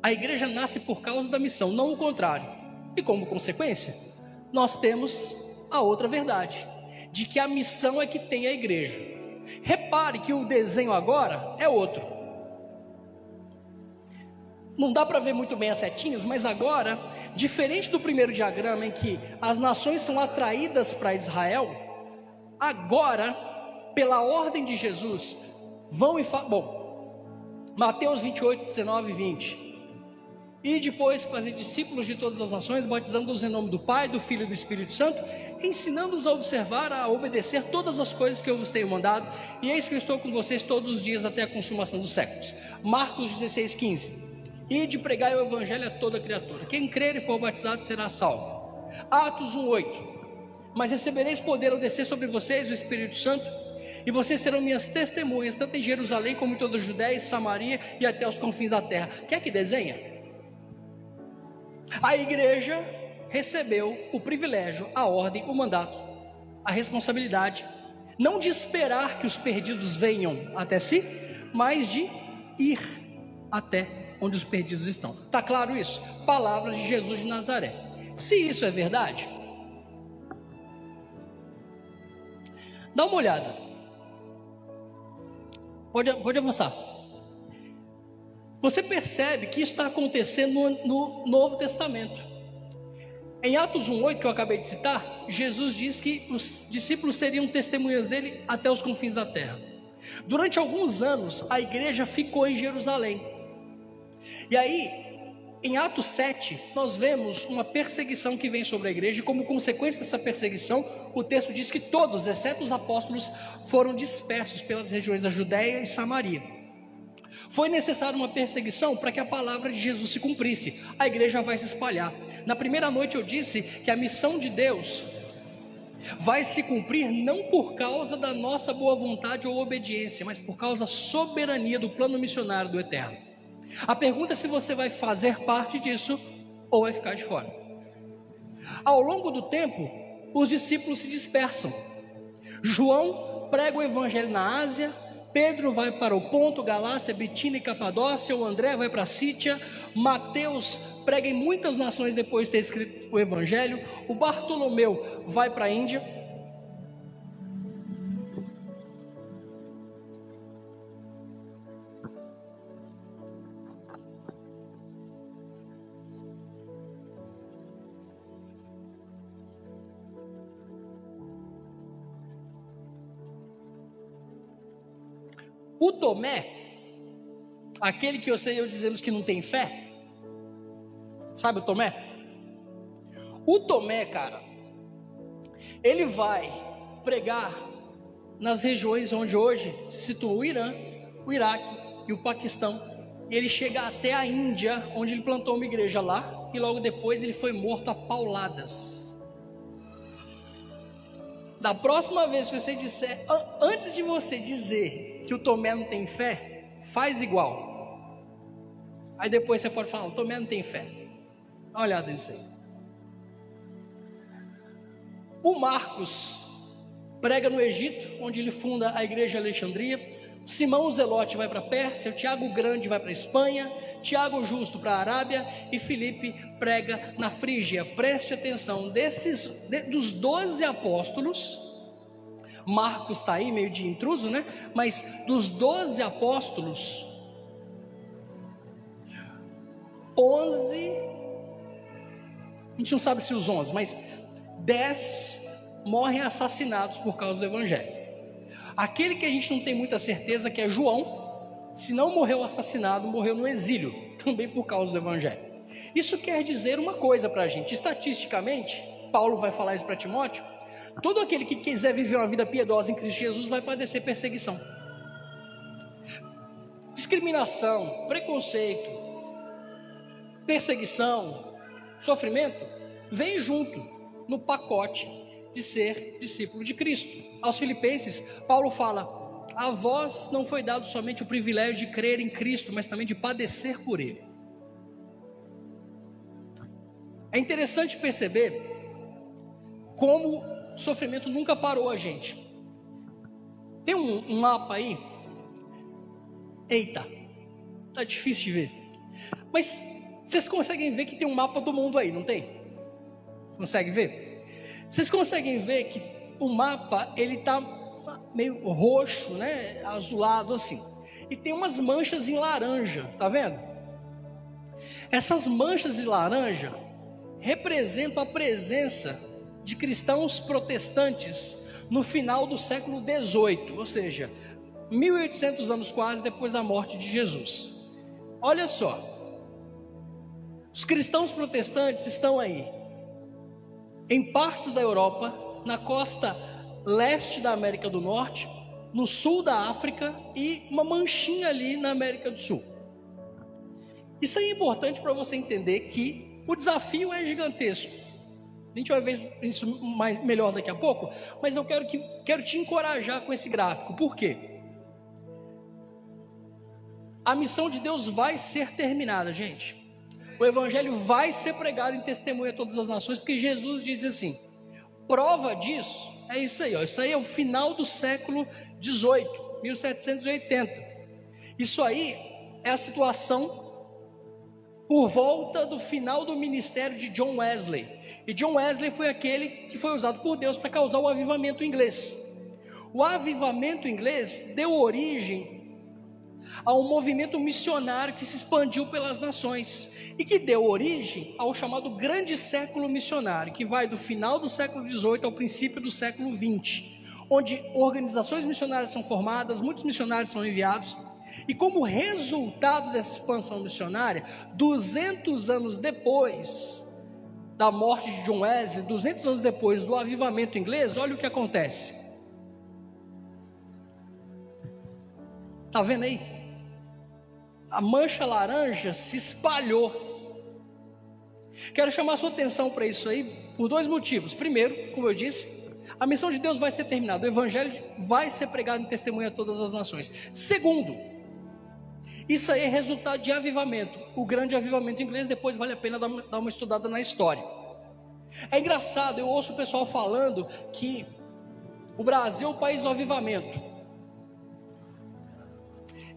A igreja nasce por causa da missão, não o contrário. E como consequência, nós temos a outra verdade, de que a missão é que tem a igreja. Repare que o desenho agora é outro. Não dá para ver muito bem as setinhas, mas agora, diferente do primeiro diagrama em que as nações são atraídas para Israel, agora, pela ordem de Jesus, vão e Mateus 28, 19 e 20. E depois fazer discípulos de todas as nações, batizando-os em nome do Pai, do Filho e do Espírito Santo, ensinando-os a observar, a obedecer todas as coisas que eu vos tenho mandado, e eis que eu estou com vocês todos os dias até a consumação dos séculos. Marcos 16, 15. E de pregar o evangelho a toda criatura. Quem crer e for batizado será salvo. Atos 1:8. Mas recebereis poder ao descer sobre vocês o Espírito Santo, e vocês serão minhas testemunhas, tanto em Jerusalém como em toda a Judéia e Samaria e até os confins da terra. Quer que desenha? A igreja recebeu o privilégio, a ordem, o mandato, a responsabilidade, não de esperar que os perdidos venham até si, mas de ir até onde os perdidos estão. Está claro isso? Palavras de Jesus de Nazaré. Se isso é verdade, dá uma olhada. Pode avançar. Você percebe que isso está acontecendo no Novo Testamento. Em Atos 1:8, que eu acabei de citar, Jesus diz que os discípulos seriam testemunhas dele até os confins da terra. Durante alguns anos, a igreja ficou em Jerusalém. E aí, em Atos 7, nós vemos uma perseguição que vem sobre a igreja, e como consequência dessa perseguição, o texto diz que todos, exceto os apóstolos, foram dispersos pelas regiões da Judéia e Samaria. Foi necessária uma perseguição para que a palavra de Jesus se cumprisse. A igreja vai se espalhar. Na primeira noite eu disse que a missão de Deus vai se cumprir não por causa da nossa boa vontade ou obediência, mas por causa da soberania do plano missionário do Eterno. A pergunta é se você vai fazer parte disso ou vai ficar de fora. Ao longo do tempo, os discípulos se dispersam. João prega o evangelho na Ásia, Pedro vai para o Ponto, Galácia, Bitínia e Capadócia, o André vai para a Sítia, Mateus prega em muitas nações depois de ter escrito o evangelho, o Bartolomeu vai para a Índia. O Tomé, aquele que você e eu dizemos que não tem fé, sabe o Tomé? O Tomé, cara, ele vai pregar nas regiões onde hoje se situa o Irã, o Iraque e o Paquistão. E ele chega até a Índia, onde ele plantou uma igreja lá, e logo depois ele foi morto a pauladas. Da próxima vez que você disser, antes de você dizer que o Tomé não tem fé, faz igual. Aí depois você pode falar, o Tomé não tem fé. Dá uma olhada nisso aí. O Marcos prega no Egito, onde ele funda a igreja de Alexandria. Simão o Zelote vai para a Pérsia, o Tiago o Grande vai para a Espanha, Tiago o Justo para a Arábia e Filipe prega na Frígia. Preste atenção, dos 12 apóstolos, Marcos está aí meio de intruso, né? Mas dos 12 apóstolos, 11, a gente não sabe se os 11, mas 10 morrem assassinados por causa do evangelho. Aquele que a gente não tem muita certeza, que é João, se não morreu assassinado, morreu no exílio, também por causa do evangelho. Isso quer dizer uma coisa para a gente, estatisticamente, Paulo vai falar isso para Timóteo, todo aquele que quiser viver uma vida piedosa em Cristo Jesus vai padecer perseguição, discriminação, preconceito, perseguição, sofrimento, vem junto no pacote de ser discípulo de Cristo. Aos Filipenses, Paulo fala, a vós não foi dado somente o privilégio de crer em Cristo, mas também de padecer por Ele. É interessante perceber como o sofrimento nunca parou a gente. Tem um mapa aí, eita, tá difícil de ver, mas vocês conseguem ver que tem um mapa do mundo aí, não tem? Consegue ver? Vocês conseguem ver que o mapa, ele está meio roxo, né? Azulado assim. E tem umas manchas em laranja, tá vendo? Essas manchas em laranja representam a presença de cristãos protestantes no final do século XVIII, ou seja, 1800 anos quase depois da morte de Jesus. Olha só, os cristãos protestantes estão aí, em partes da Europa, na costa leste da América do Norte, no sul da África e uma manchinha ali na América do Sul. Isso aí é importante para você entender que o desafio é gigantesco. A gente vai ver isso melhor daqui a pouco, mas eu quero te encorajar com esse gráfico. Por quê? A missão de Deus vai ser terminada, gente. O evangelho vai ser pregado em testemunho a todas as nações, porque Jesus diz assim: prova disso é isso aí, ó. Isso aí é o final do século XVIII, 1780. Isso aí é a situação por volta do final do ministério de John Wesley. E John Wesley foi aquele que foi usado por Deus para causar o avivamento inglês. O avivamento inglês deu origem a um movimento missionário que se expandiu pelas nações e que deu origem ao chamado grande século missionário, que vai do final do século XVIII ao princípio do século XX, onde organizações missionárias são formadas, muitos missionários são enviados, e como resultado dessa expansão missionária, 200 anos depois da morte de John Wesley, 200 anos depois do avivamento inglês, olha o que acontece. Está vendo aí? A mancha laranja se espalhou. Quero chamar a sua atenção para isso aí por dois motivos. Primeiro, como eu disse, a missão de Deus vai ser terminada, o evangelho vai ser pregado em testemunho a todas as nações. Segundo, isso aí é resultado de avivamento, o grande avivamento inglês. Depois vale a pena dar uma estudada na história. É engraçado, eu ouço o pessoal falando que o Brasil é o país do avivamento.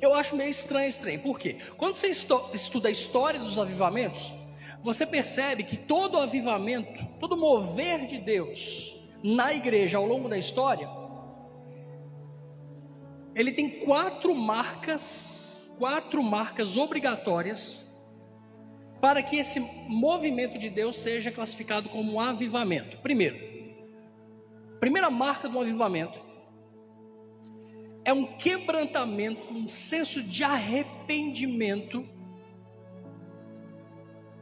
Eu acho meio estranho. Por quê? Quando você estuda a história dos avivamentos, você percebe que todo avivamento, todo mover de Deus na igreja ao longo da história, ele tem quatro marcas obrigatórias para que esse movimento de Deus seja classificado como um avivamento. Primeira marca do avivamento é um quebrantamento, um senso de arrependimento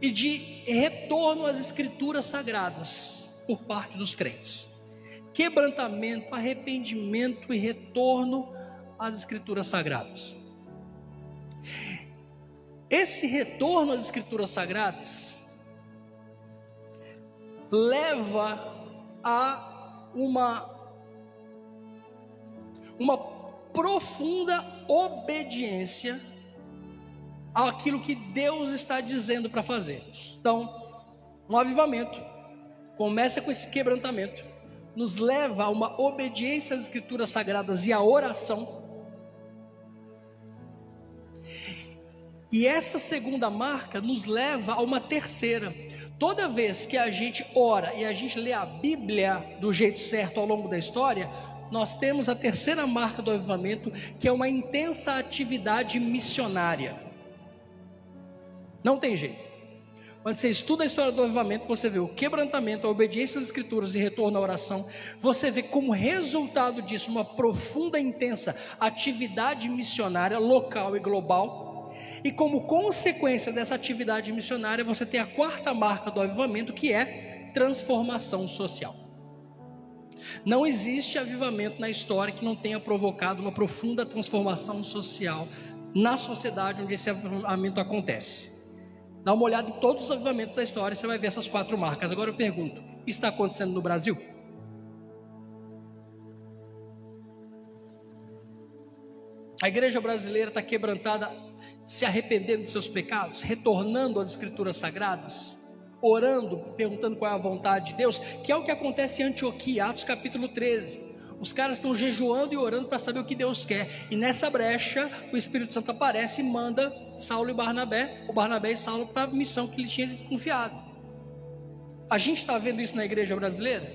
e de retorno às escrituras sagradas por parte dos crentes. Quebrantamento, arrependimento e retorno às escrituras sagradas. Esse retorno às escrituras sagradas leva a uma profunda obediência àquilo que Deus está dizendo para fazermos. Então, um avivamento começa com esse quebrantamento, nos leva a uma obediência às escrituras sagradas e à oração. E essa segunda marca nos leva a uma terceira. Toda vez que a gente ora e a gente lê a Bíblia do jeito certo ao longo da história, nós temos a terceira marca do avivamento, que é uma intensa atividade missionária. Não tem jeito. Quando você estuda a história do avivamento, você vê o quebrantamento, a obediência às escrituras e retorno à oração. Você vê como resultado disso uma profunda, intensa atividade missionária local e global. E como consequência dessa atividade missionária, você tem a quarta marca do avivamento, que é transformação social. Não existe avivamento na história que não tenha provocado uma profunda transformação social na sociedade onde esse avivamento acontece. Dá uma olhada em todos os avivamentos da história e você vai ver essas quatro marcas. Agora eu pergunto, está acontecendo no Brasil? A igreja brasileira está quebrantada, se arrependendo dos seus pecados, retornando às escrituras sagradas, orando, perguntando qual é a vontade de Deus, que é o que acontece em Antioquia, Atos capítulo 13. Os caras estão jejuando e orando para saber o que Deus quer, e nessa brecha o Espírito Santo aparece e manda Saulo e Barnabé, ou Barnabé e Saulo, para a missão que ele tinha confiado. A gente está vendo isso na igreja brasileira?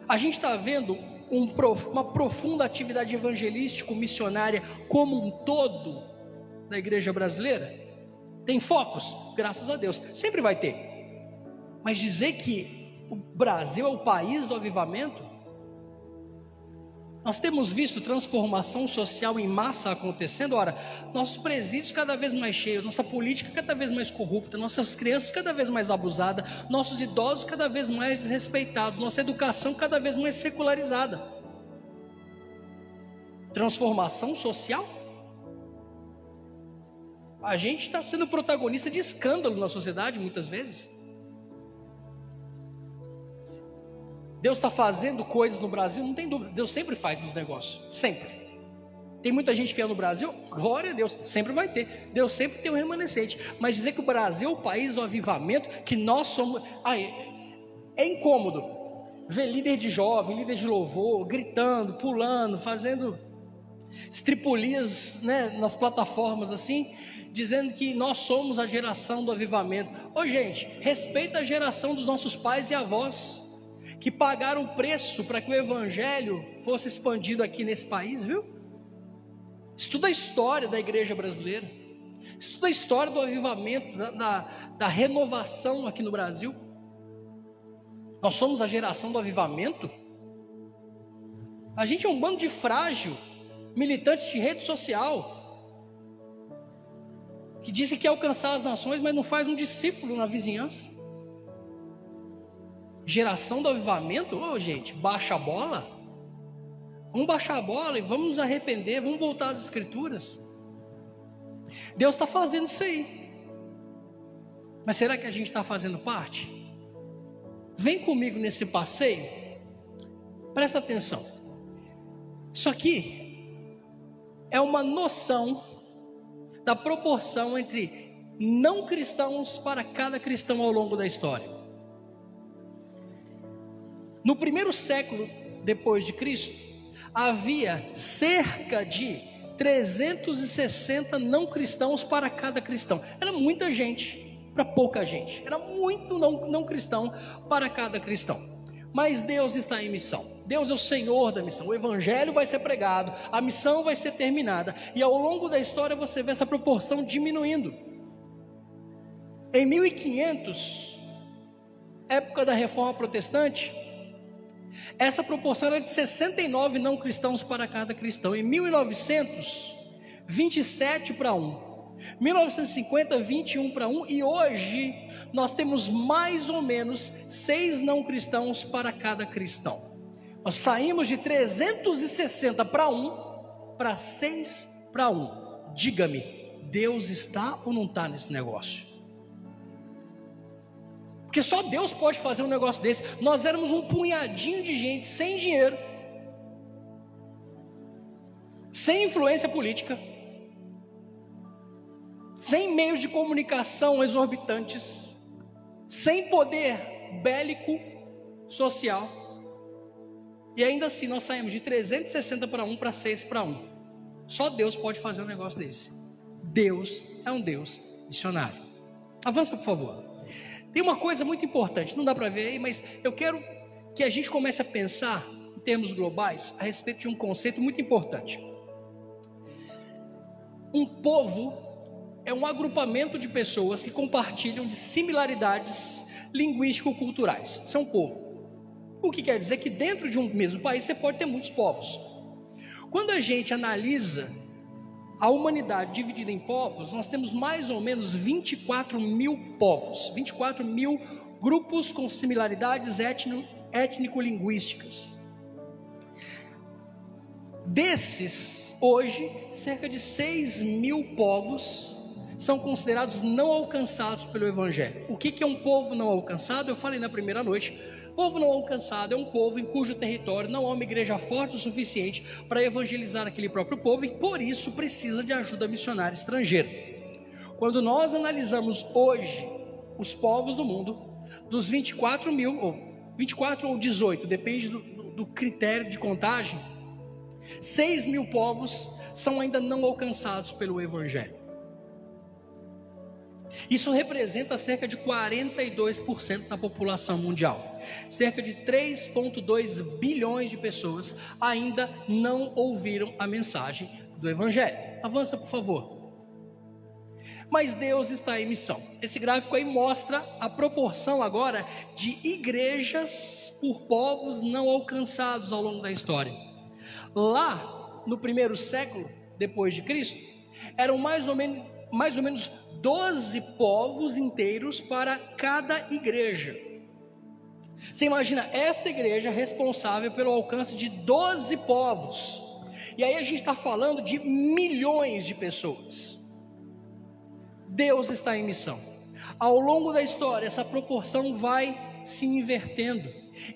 A gente está vendo uma profunda atividade evangelística, missionária como um todo da igreja brasileira. Tem focos, graças a Deus, sempre vai ter. Mas dizer que o Brasil é o país do avivamento, nós temos visto transformação social em massa acontecendo. Ora, nossos presídios cada vez mais cheios, nossa política cada vez mais corrupta, nossas crianças cada vez mais abusadas, nossos idosos cada vez mais desrespeitados, nossa educação cada vez mais secularizada. Transformação social? A gente está sendo protagonista de escândalo na sociedade muitas vezes. Deus está fazendo coisas no Brasil, não tem dúvida. Deus sempre faz esses negócios, sempre. Tem muita gente fiel no Brasil, glória a Deus, sempre vai ter. Deus sempre tem um remanescente. Mas dizer que o Brasil é o país do avivamento, que nós somos... é incômodo ver líder de jovem, líder de louvor, gritando, pulando, fazendo estripulias, né, nas plataformas assim, dizendo que nós somos a geração do avivamento. Ô gente, respeita a geração dos nossos pais e avós, que pagaram preço para que o evangelho fosse expandido aqui nesse país, viu? Estuda a história da igreja brasileira, estuda a história do avivamento, da renovação aqui no Brasil. Nós somos a geração do avivamento? A gente é um bando de frágil, militante de rede social, que diz que quer alcançar as nações, mas não faz um discípulo na vizinhança. Geração do avivamento? Ô gente, baixa a bola. Vamos baixar a bola e vamos nos arrepender, vamos voltar às escrituras. Deus está fazendo isso aí. Mas será que a gente está fazendo parte? Vem comigo nesse passeio. Presta atenção. Isso aqui é uma noção da proporção entre não cristãos para cada cristão ao longo da história. No primeiro século depois de Cristo, havia cerca de 360 não cristãos para cada cristão. Era muita gente para pouca gente. Era muito não cristão para cada cristão. Mas Deus está em missão. Deus é o Senhor da missão. O evangelho vai ser pregado, a missão vai ser terminada. E ao longo da história você vê essa proporção diminuindo. Em 1500, época da Reforma Protestante, essa proporção era de 69 não cristãos para cada cristão. Em 1900, 27 para 1. 1950, 21 para 1. E hoje nós temos mais ou menos 6 não cristãos para cada cristão. Nós saímos de 360 para 1 para 6 para 1. Diga-me, Deus está ou não está nesse negócio? Porque só Deus pode fazer um negócio desse. Nós éramos um punhadinho de gente sem dinheiro, sem influência política, sem meios de comunicação exorbitantes, sem poder bélico social. E ainda assim nós saímos de 360 para 1 para 6 para 1. Só Deus pode fazer um negócio desse. Deus é um Deus missionário. Avança, por favor. Tem uma coisa muito importante, não dá para ver aí, mas eu quero que a gente comece a pensar em termos globais a respeito de um conceito muito importante. Um povo é um agrupamento de pessoas que compartilham de similaridades linguístico-culturais. Isso é um povo. O que quer dizer que dentro de um mesmo país você pode ter muitos povos. Quando a gente analisa a humanidade dividida em povos, nós temos mais ou menos 24 mil povos, 24 mil grupos com similaridades étnico-linguísticas. Desses, hoje, cerca de 6 mil povos são considerados não alcançados pelo Evangelho. O que é um povo não alcançado? Eu falei na primeira noite. Povo não alcançado é um povo em cujo território não há uma igreja forte o suficiente para evangelizar aquele próprio povo e por isso precisa de ajuda missionária estrangeira. Quando nós analisamos hoje os povos do mundo, dos 24 mil, ou 24 ou 18, depende do critério de contagem, 6 mil povos são ainda não alcançados pelo Evangelho. Isso representa cerca de 42% da população mundial. Cerca de 3,2 bilhões de pessoas ainda não ouviram a mensagem do Evangelho. Avança, por favor. Mas Deus está em missão. Esse gráfico aí mostra a proporção agora de igrejas por povos não alcançados ao longo da história. Lá, no primeiro século depois de Cristo, eram mais ou menos 12 povos inteiros para cada igreja. Você imagina esta igreja responsável pelo alcance de 12 povos. E aí a gente está falando de milhões de pessoas. Deus está em missão. Ao longo da história, essa proporção vai se invertendo.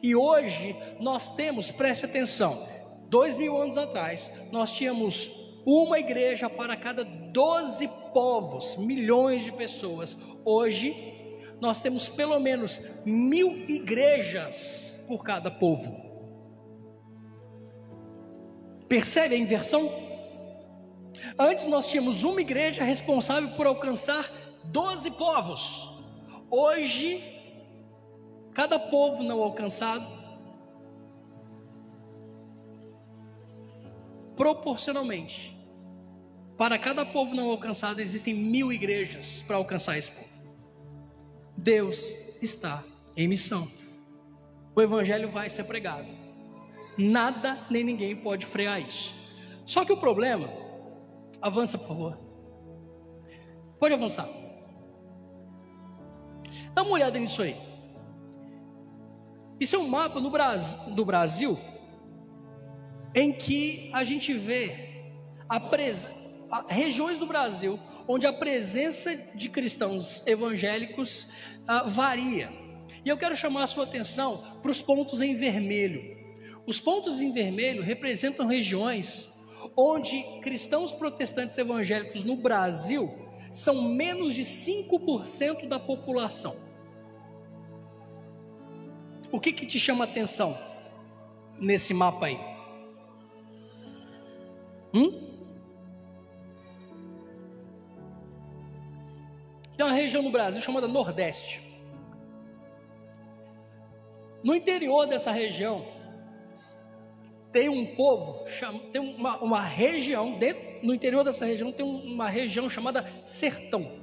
E hoje nós temos, preste atenção, 2000 anos atrás, nós tínhamos uma igreja para cada 12 povos, milhões de pessoas. Hoje, nós temos pelo menos 1000 igrejas por cada povo. Percebe a inversão? Antes nós tínhamos uma igreja responsável por alcançar 12 povos. Hoje, cada povo não alcançado, proporcionalmente, para cada povo não alcançado, existem 1000 igrejas para alcançar esse povo. Deus está em missão. O evangelho vai ser pregado. Nada nem ninguém pode frear isso. Só que o problema, avança por favor. Pode avançar. Dá uma olhada nisso aí. Isso é um mapa do Brasil, em que a gente vê regiões do Brasil onde a presença de cristãos evangélicos varia. E eu quero chamar a sua atenção para os pontos em vermelho. Os pontos em vermelho representam regiões onde cristãos protestantes evangélicos no Brasil são menos de 5% da população. O que te chama a atenção nesse mapa aí? Tem uma região no Brasil chamada Nordeste. No interior dessa região, tem um povo, tem uma região, no interior dessa região tem uma região chamada Sertão.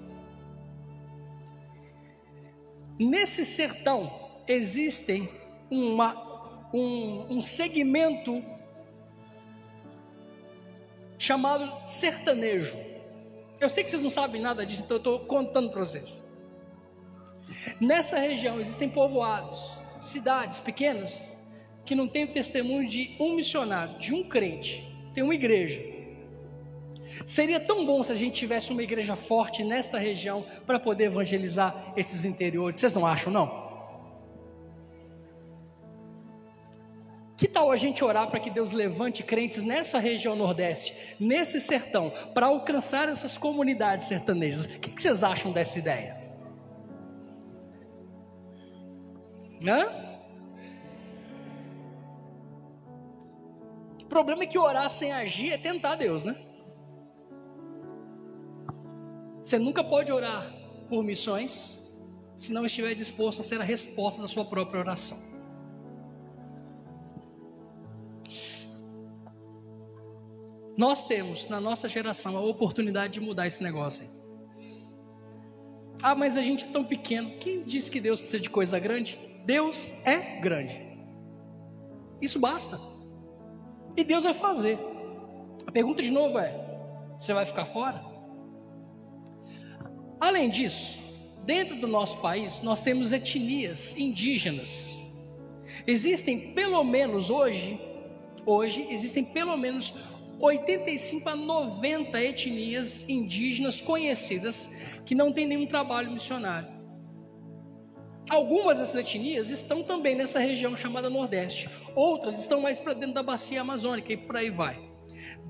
Nesse sertão existem um segmento chamado sertanejo. Eu sei que vocês não sabem nada disso, então eu estou contando para vocês. Nessa região existem povoados, cidades pequenas, que não tem o testemunho de um missionário, de um crente, tem uma igreja. Seria tão bom se a gente tivesse uma igreja forte nesta região para poder evangelizar esses interiores. Vocês não acham, não? Que tal a gente orar para que Deus levante crentes nessa região Nordeste, nesse sertão, para alcançar essas comunidades sertanejas? O que vocês acham dessa ideia? O problema é que orar sem agir é tentar Deus, né? Você nunca pode orar por missões se não estiver disposto a ser a resposta da sua própria oração. Nós temos na nossa geração a oportunidade de mudar esse negócio aí. Mas a gente é tão pequeno. Quem disse que Deus precisa de coisa grande? Deus é grande. Isso basta. E Deus vai fazer. A pergunta de novo é: você vai ficar fora? Além disso, dentro do nosso país, nós temos etnias indígenas. Existem pelo menos hoje existem pelo menos 85 a 90 etnias indígenas conhecidas que não têm nenhum trabalho missionário. Algumas dessas etnias estão também nessa região chamada Nordeste. Outras estão mais para dentro da bacia amazônica e por aí vai.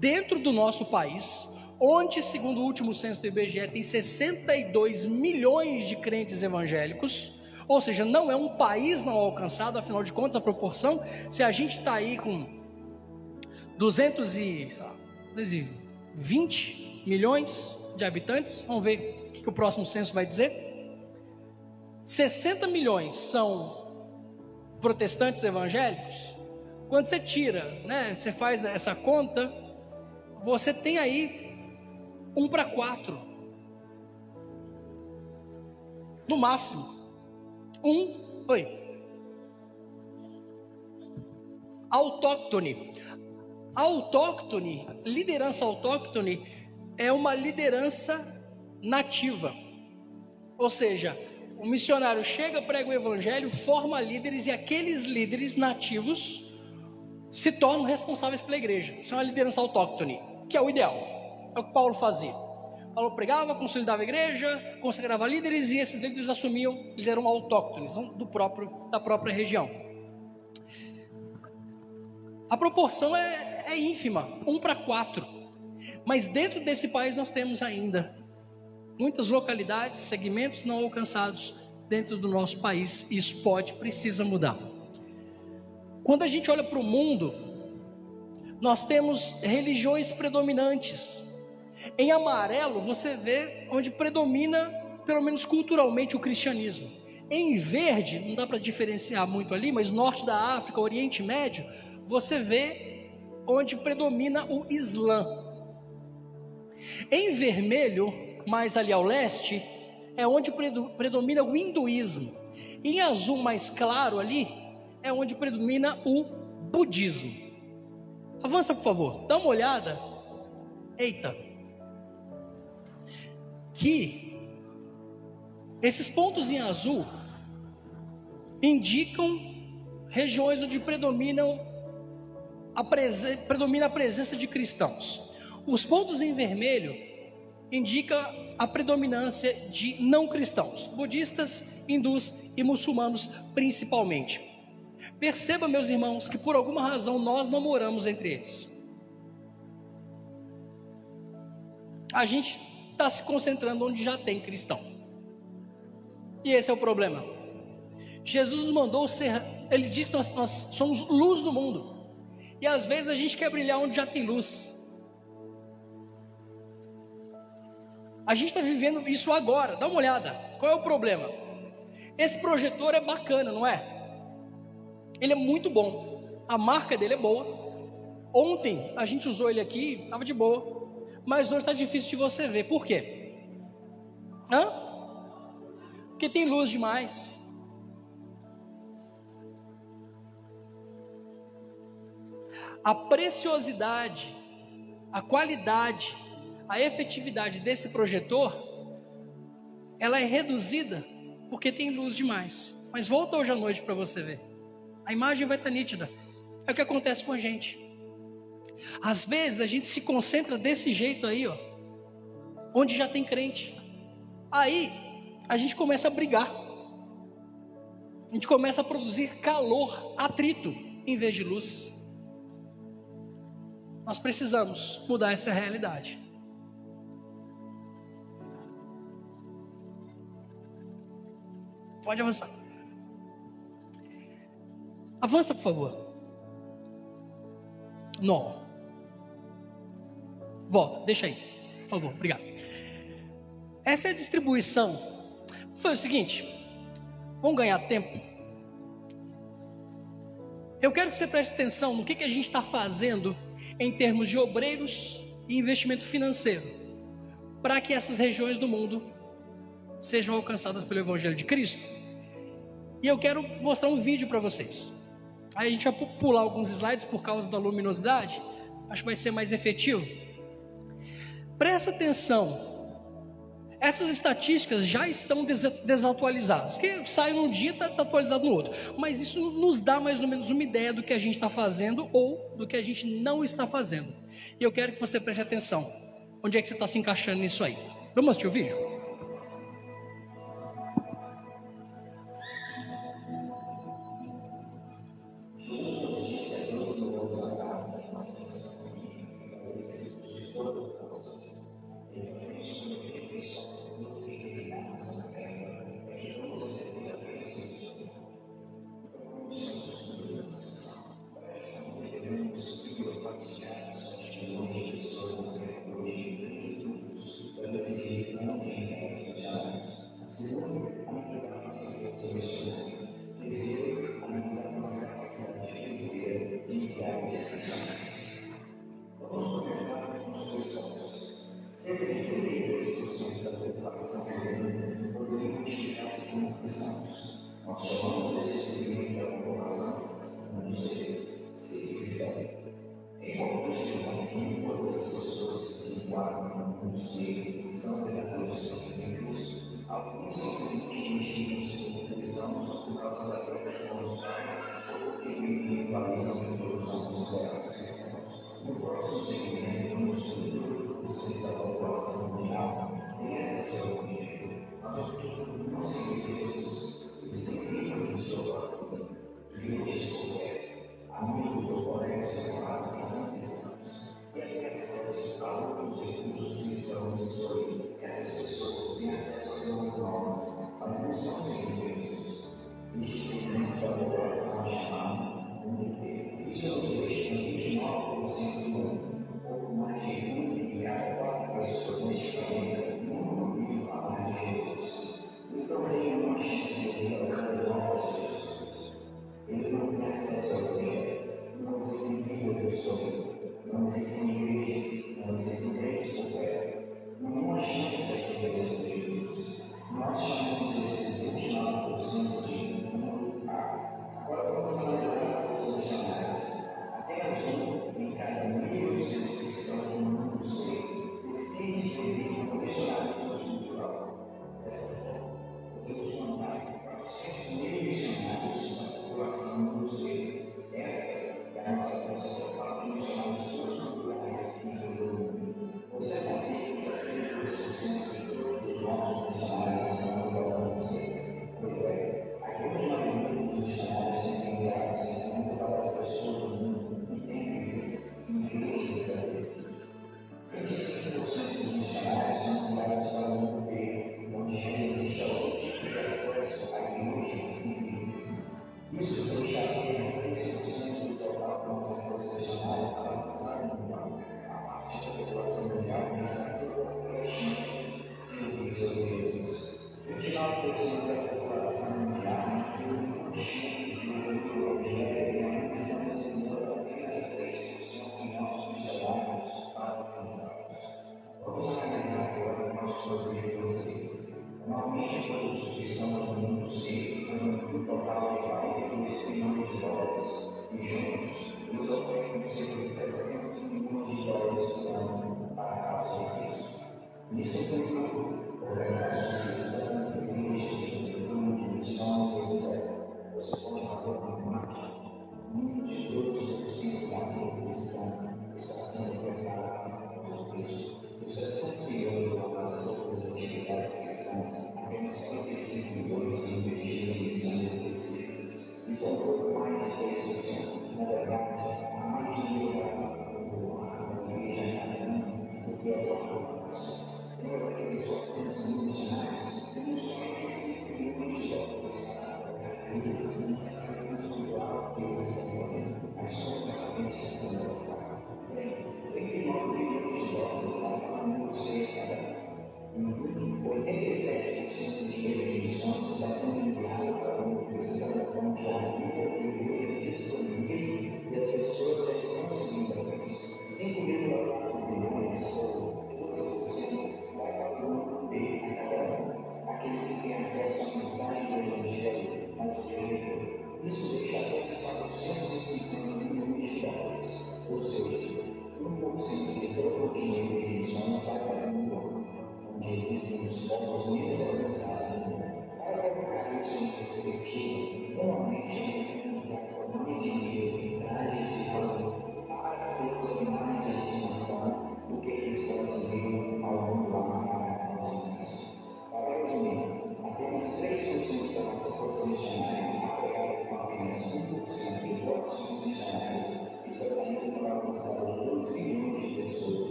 Dentro do nosso país, onde, segundo o último censo do IBGE, tem 62 milhões de crentes evangélicos, ou seja, não é um país não alcançado, afinal de contas, a proporção, se a gente está aí com 220 milhões de habitantes. Vamos ver o que o próximo censo vai dizer. 60 milhões são protestantes evangélicos. Quando você tira, né, você faz essa conta, você tem aí 1 para 4. No máximo. Autóctone. Autóctone, liderança autóctone é uma liderança nativa. Ou seja, o missionário chega, prega o evangelho, forma líderes e aqueles líderes nativos se tornam responsáveis pela igreja. Isso é uma liderança autóctone, que é o ideal. É o que Paulo fazia. Paulo pregava, consolidava a igreja, consagrava líderes e esses líderes assumiam, eles eram autóctones, da própria região. A proporção é ínfima, 1 para 4. Mas dentro desse país nós temos ainda muitas localidades, segmentos não alcançados dentro do nosso país. E isso precisa mudar. Quando a gente olha para o mundo, nós temos religiões predominantes. Em amarelo você vê onde predomina, pelo menos culturalmente, o cristianismo. Em verde, não dá para diferenciar muito ali, mas norte da África, Oriente Médio, você vê onde predomina o Islã. Em vermelho, mais ali ao leste, é onde predomina o hinduísmo. Em azul mais claro ali, é onde predomina o budismo. Avança, por favor, dá uma olhada. Eita! Que esses pontos em azul indicam regiões onde predomina a presença de cristãos. Os pontos em vermelho indicam a predominância de não cristãos, budistas, hindus e muçulmanos principalmente. Perceba, meus irmãos, que por alguma razão nós não moramos entre eles. A gente está se concentrando onde já tem cristão. E esse é o problema. Jesus nos mandou ser, ele disse que nós somos luz do mundo. E às vezes a gente quer brilhar onde já tem luz. A gente está vivendo isso agora, dá uma olhada. Qual é o problema? Esse projetor é bacana, não é? Ele é muito bom. A marca dele é boa. Ontem a gente usou ele aqui, estava de boa. Mas hoje está difícil de você ver. Por quê? Porque tem luz demais. A preciosidade, a qualidade, a efetividade desse projetor, ela é reduzida porque tem luz demais. Mas volta hoje à noite para você ver. A imagem vai estar nítida. É o que acontece com a gente. Às vezes a gente se concentra desse jeito aí, ó, onde já tem crente. Aí a gente começa a brigar. A gente começa a produzir calor, atrito, em vez de luz. Nós precisamos mudar essa realidade. Pode avançar. Avança, por favor. Não. Volta, deixa aí. Por favor, obrigado. Essa é a distribuição. Foi o seguinte. Vamos ganhar tempo. Eu quero que você preste atenção no que a gente está fazendo em termos de obreiros e investimento financeiro, para que essas regiões do mundo sejam alcançadas pelo Evangelho de Cristo. E eu quero mostrar um vídeo para vocês. Aí a gente vai pular alguns slides por causa da luminosidade. Acho que vai ser mais efetivo. Presta atenção. Essas estatísticas já estão desatualizadas. Que sai num dia e está desatualizado no outro. Mas isso nos dá mais ou menos uma ideia do que a gente está fazendo ou do que a gente não está fazendo. E eu quero que você preste atenção. Onde é que você está se encaixando nisso aí? Vamos assistir o vídeo?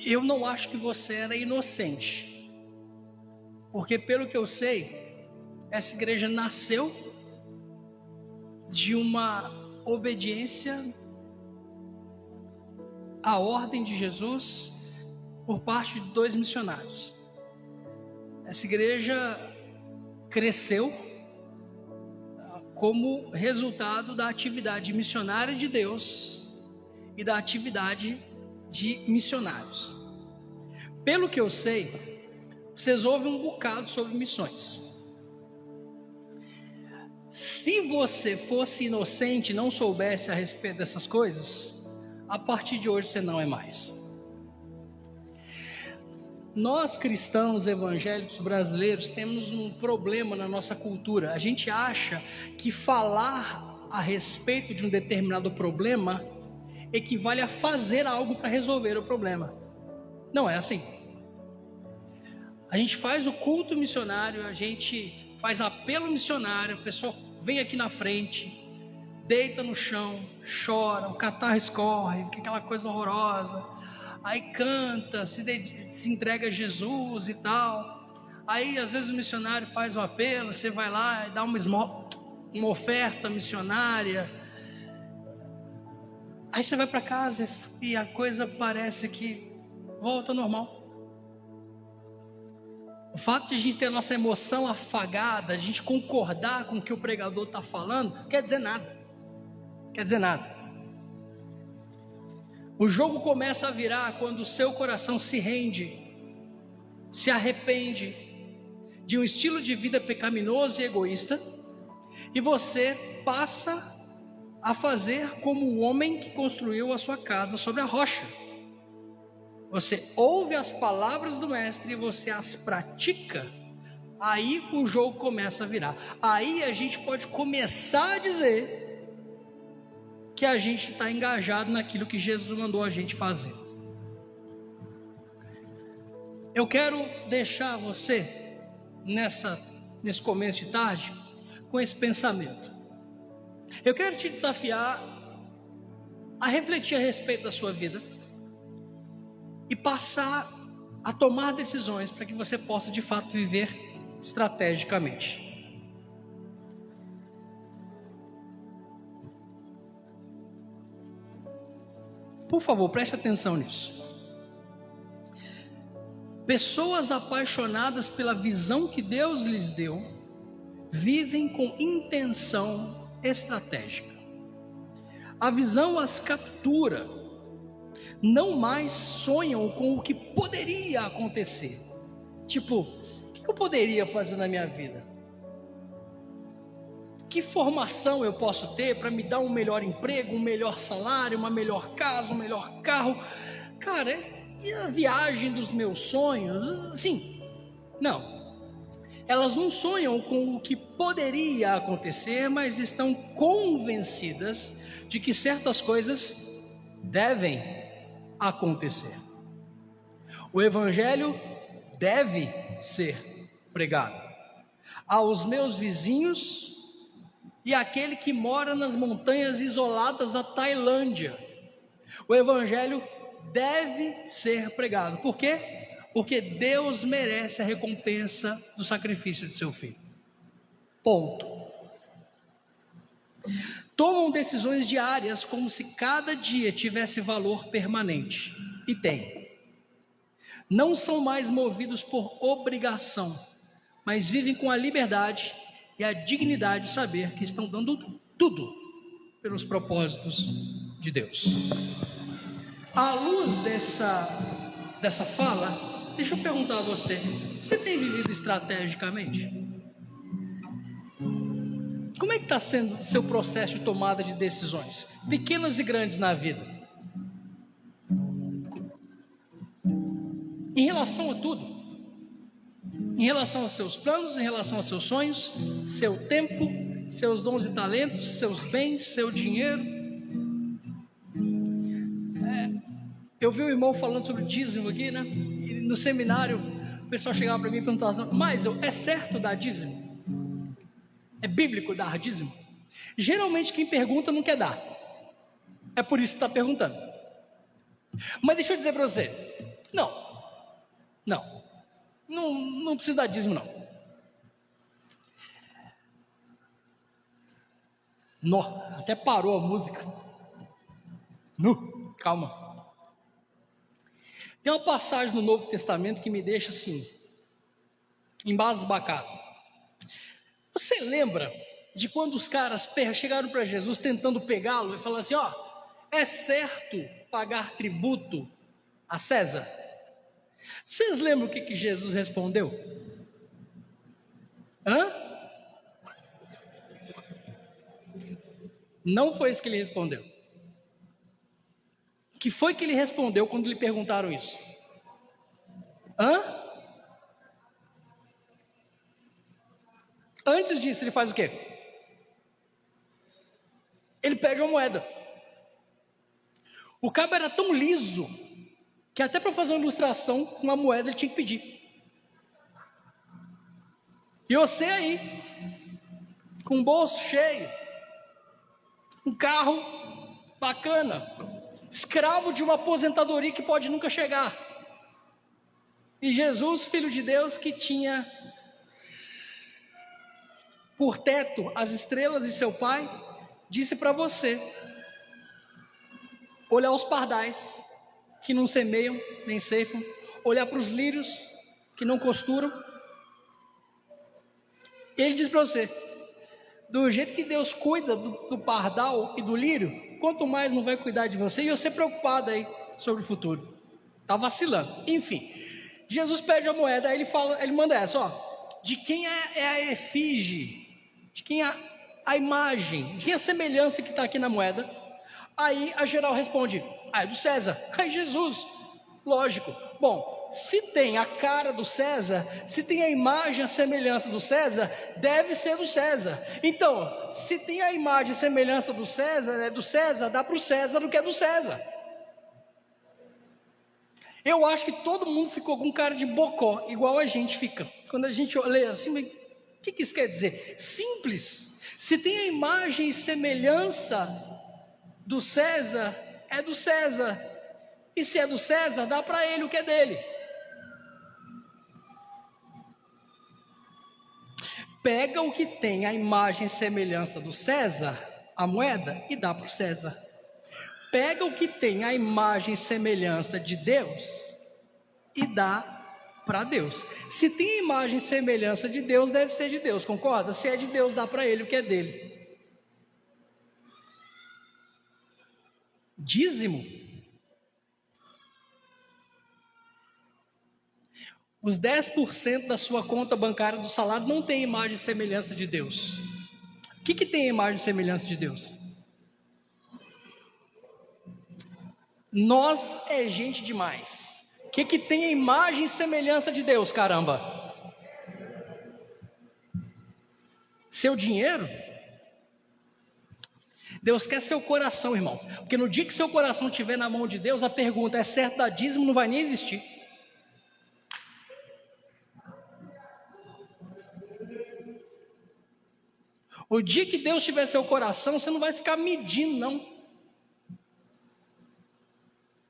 Eu não acho que você era inocente, porque pelo que eu sei, essa igreja nasceu de uma obediência à ordem de Jesus por parte de 2 missionários. Essa igreja cresceu como resultado da atividade missionária de Deus e da atividade de missionários. Pelo que eu sei, vocês ouvem um bocado sobre missões. Se você fosse inocente e não soubesse a respeito dessas coisas, a partir de hoje você não é mais. Nós cristãos evangélicos brasileiros temos um problema na nossa cultura. A gente acha que falar a respeito de um determinado problema equivale a fazer algo para resolver o problema. Não é assim. A gente faz o culto missionário, a gente faz apelo missionário, a pessoa vem aqui na frente, deita no chão, chora, o catarro escorre, aquela coisa horrorosa, aí canta, se entrega a Jesus e tal. Aí às vezes o missionário faz o apelo, você vai lá e dá uma oferta missionária. Aí você vai para casa e a coisa parece que volta ao normal. O fato de a gente ter a nossa emoção afagada, a gente concordar com o que o pregador está falando, não quer dizer nada. Quer dizer nada. O jogo começa a virar quando o seu coração se rende, se arrepende de um estilo de vida pecaminoso e egoísta, e você passa a fazer como o homem que construiu a sua casa sobre a rocha. Você ouve as palavras do mestre e você as pratica, aí o jogo começa a virar. Aí a gente pode começar a dizer que a gente está engajado naquilo que Jesus mandou a gente fazer. Eu quero deixar você nesse começo de tarde com esse pensamento. Eu quero te desafiar a refletir a respeito da sua vida e passar a tomar decisões para que você possa de fato viver estrategicamente. Por favor, preste atenção nisso. Pessoas apaixonadas pela visão que Deus lhes deu, vivem com intenção estratégica. A visão as captura, não mais sonham com o que poderia acontecer. Tipo, o que eu poderia fazer na minha vida? Que formação eu posso ter para me dar um melhor emprego, um melhor salário, uma melhor casa, um melhor carro? Cara, e a viagem dos meus sonhos? Assim, não. Elas não sonham com o que poderia acontecer, mas estão convencidas de que certas coisas devem acontecer. O evangelho deve ser pregado aos meus vizinhos e àquele que mora nas montanhas isoladas da Tailândia. O evangelho deve ser pregado. Por quê? Porque Deus merece a recompensa do sacrifício de seu filho. Ponto. Tomam decisões diárias como se cada dia tivesse valor permanente. E tem. Não são mais movidos por obrigação, mas vivem com a liberdade e a dignidade de saber que estão dando tudo pelos propósitos de Deus. À luz dessa fala, deixa eu perguntar a você: você tem vivido estrategicamente? Como é que está sendo o seu processo de tomada de decisões, pequenas e grandes na vida? Em relação a tudo, em relação aos seus planos, em relação aos seus sonhos, seu tempo, seus dons e talentos, seus bens, seu dinheiro. Eu vi o irmão falando sobre dízimo aqui, né? E no seminário, o pessoal chegava para mim e perguntava: mas é certo dar dízimo? É bíblico dar dízimo? Geralmente quem pergunta não quer dar. É por isso que está perguntando. Mas deixa eu dizer para você: não precisa dar dízimo, não. Nó, até parou a música. Calma. Tem uma passagem no Novo Testamento que me deixa assim, embasbacado. Você lembra de quando os caras chegaram para Jesus tentando pegá-lo e falaram assim, ó, é certo pagar tributo a César? Vocês lembram o que Jesus respondeu? Não foi isso que ele respondeu. O que foi que ele respondeu quando lhe perguntaram isso? Antes disso, ele faz o quê? Ele pede uma moeda. O cabo era tão liso que até para fazer uma ilustração com uma moeda ele tinha que pedir. E você aí, com o bolso cheio, um carro bacana, escravo de uma aposentadoria que pode nunca chegar. E Jesus, Filho de Deus, que tinha por teto as estrelas de seu pai, disse para você olhar os pardais que não semeiam nem ceifam, olhar para os lírios que não costuram. Ele diz para você, do jeito que Deus cuida do pardal e do lírio, quanto mais não vai cuidar de você. E você preocupado aí sobre o futuro, está vacilando. Enfim, Jesus pede a moeda, aí ele manda essa, ó, de quem é a efígie, de quem é a imagem, de quem é a semelhança que está aqui na moeda? Aí a geral responde, é do César. Aí Jesus, lógico, bom, se tem a cara do César, se tem a imagem, a semelhança do César, deve ser do César. Então, se tem a imagem e semelhança do César, dá para o César o que é do César. Eu acho que todo mundo ficou com cara de bocó, igual a gente fica. Quando a gente lê assim, o que isso quer dizer? Simples. Se tem a imagem e semelhança do César, é do César. E se é do César, dá para ele o que é dele. Pega o que tem a imagem e semelhança do César, a moeda, e dá para o César. Pega o que tem a imagem e semelhança de Deus e dá para Deus. Se tem a imagem e semelhança de Deus, deve ser de Deus, concorda? Se é de Deus, dá para ele o que é dele. Dízimo. Os 10% da sua conta bancária do salário não tem imagem e semelhança de Deus. O que tem imagem e semelhança de Deus? Nós é gente demais. O que tem a imagem e semelhança de Deus, caramba? Seu dinheiro? Deus quer seu coração, irmão. Porque no dia que seu coração estiver na mão de Deus, a pergunta, é certo dar dízimo, não vai nem existir. O dia que Deus tiver seu coração, você não vai ficar medindo, não.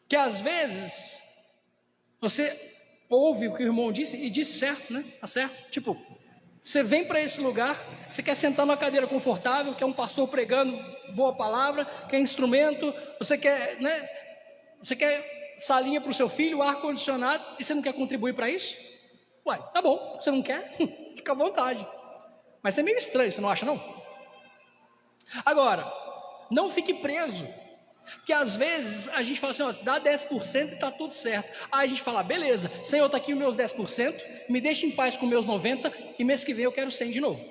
Que às vezes, você ouve o que o irmão disse, e disse certo, né? Tá certo? Tipo, você vem para esse lugar, você quer sentar numa cadeira confortável, quer um pastor pregando boa palavra, quer instrumento, você quer, né? Você quer salinha para o seu filho, ar-condicionado, e você não quer contribuir para isso? Uai, tá bom, você não quer? Fica à vontade. Mas é meio estranho, você não acha não? Agora, não fique preso, que às vezes a gente fala assim, ó, dá 10% e está tudo certo. Aí a gente fala, beleza, Senhor, está aqui os meus 10%, me deixa em paz com meus 90% e mês que vem eu quero 100 de novo.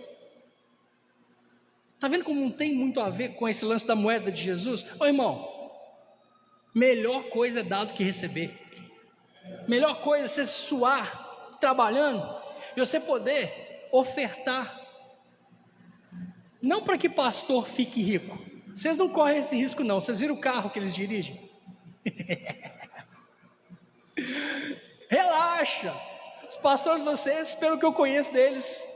Está vendo como não tem muito a ver com esse lance da moeda de Jesus? Ô irmão, melhor coisa é dar do que receber. Melhor coisa é você suar trabalhando e você poder ofertar. Não para que pastor fique rico. Vocês não correm esse risco não. Vocês viram o carro que eles dirigem? Relaxa. Os pastores de vocês, pelo que eu conheço deles,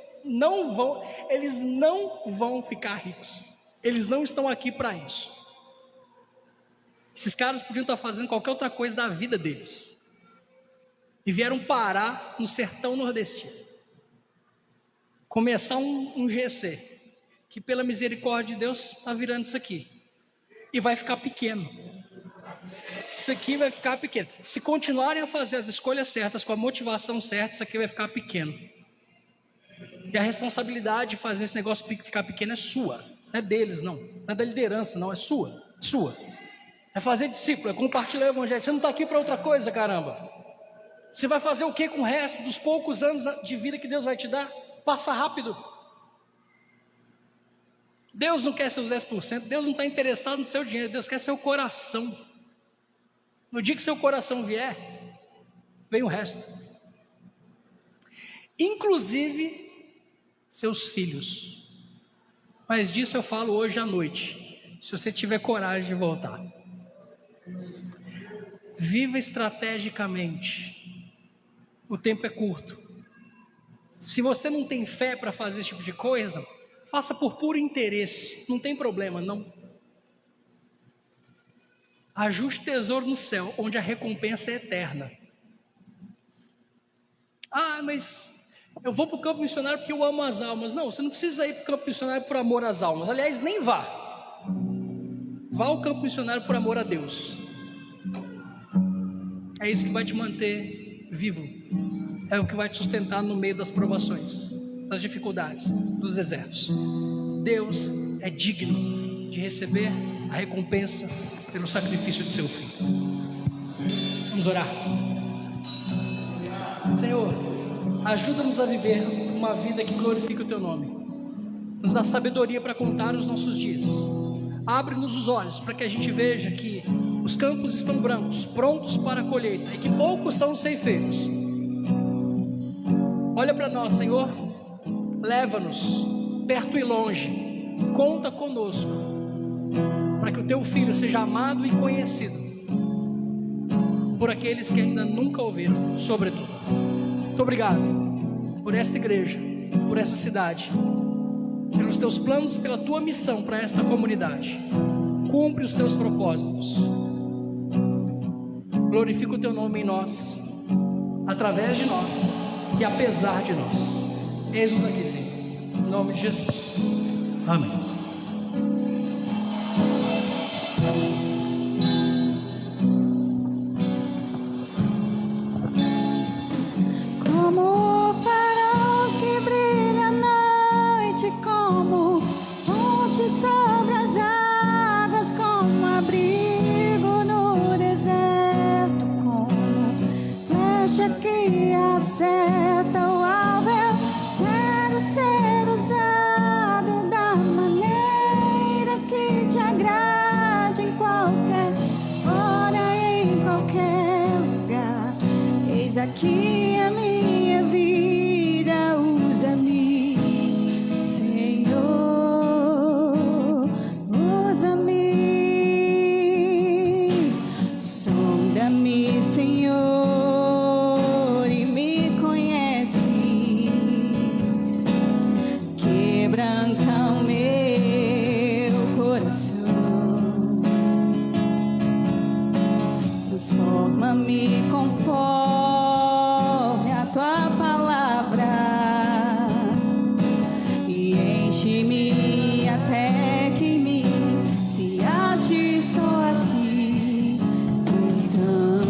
eles não vão ficar ricos. Eles não estão aqui para isso. Esses caras podiam estar fazendo qualquer outra coisa da vida deles. E vieram parar no sertão nordestino. Começar um GC. que pela misericórdia de Deus está virando isso aqui. E vai ficar pequeno. Isso aqui vai ficar pequeno. Se continuarem a fazer as escolhas certas, com a motivação certa, isso aqui vai ficar pequeno. E a responsabilidade de fazer esse negócio ficar pequeno é sua. Não é deles, não. Não é da liderança, não. É sua. Sua. É fazer discípulo, é compartilhar o evangelho. Você não está aqui para outra coisa, caramba. Você vai fazer o que com o resto dos poucos anos de vida que Deus vai te dar? Passa rápido. Deus não quer seus 10%. Deus não está interessado no seu dinheiro. Deus quer seu coração. No dia que seu coração vier, vem o resto. Inclusive seus filhos. Mas disso eu falo hoje à noite, se você tiver coragem de voltar. Viva estrategicamente. O tempo é curto. Se você não tem fé para fazer esse tipo de coisa, faça por puro interesse. Não tem problema, não. Ajuste tesouro no céu, onde a recompensa é eterna. Ah, mas eu vou para o campo missionário porque eu amo as almas. Não, você não precisa ir para o campo missionário por amor às almas. Aliás, nem vá. Vá ao campo missionário por amor a Deus. É isso que vai te manter vivo. É o que vai te sustentar no meio das provações, das dificuldades, dos desertos. Deus é digno de receber a recompensa pelo sacrifício de seu Filho. Vamos orar. Senhor, ajuda-nos a viver uma vida que glorifique o Teu nome. Nos dá sabedoria para contar os nossos dias. Abre-nos os olhos para que a gente veja que os campos estão brancos, prontos para a colheita, e que poucos são os ceifeiros. Olha para nós, Senhor. Leva-nos perto e longe. Conta conosco, para que o Teu Filho seja amado e conhecido por aqueles que ainda nunca ouviram, sobretudo. Muito obrigado por esta igreja, por essa cidade, pelos Teus planos e pela Tua missão para esta comunidade. Cumpre os Teus propósitos. Glorifica o Teu nome em nós, através de nós e apesar de nós. Eis-nos aqui, Senhor, em nome de Jesus. Amém. Como o farol que brilha à noite, como ponte sobre as águas, como abrigo no deserto, como flecha que acerta o alvo. Eu quero ser usado da maneira que te agrade, em qualquer hora, em qualquer lugar. Eis aqui a minha vida, usa-me, Senhor, usa-me. Sonda-me, Senhor, e me conheces. Quebranta o meu coração. Transforma-me conforme a Tua palavra e enche-me até que em mim se ache só a Ti. Então,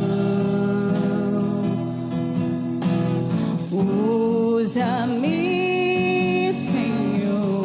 usa-me, Senhor,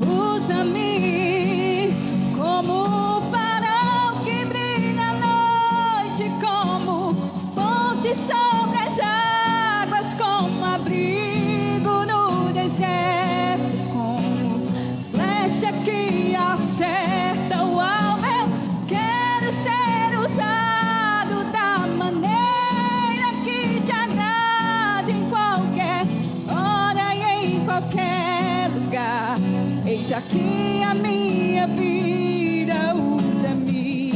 usa-me como o farol que brilha à noite, como ponte sobre as águas, como abrigo no deserto, como flecha que acerta o alvo. Eu quero ser usado da maneira que te agrade, em qualquer hora e em qualquer lugar. Eis aqui a minha vida, usa-me,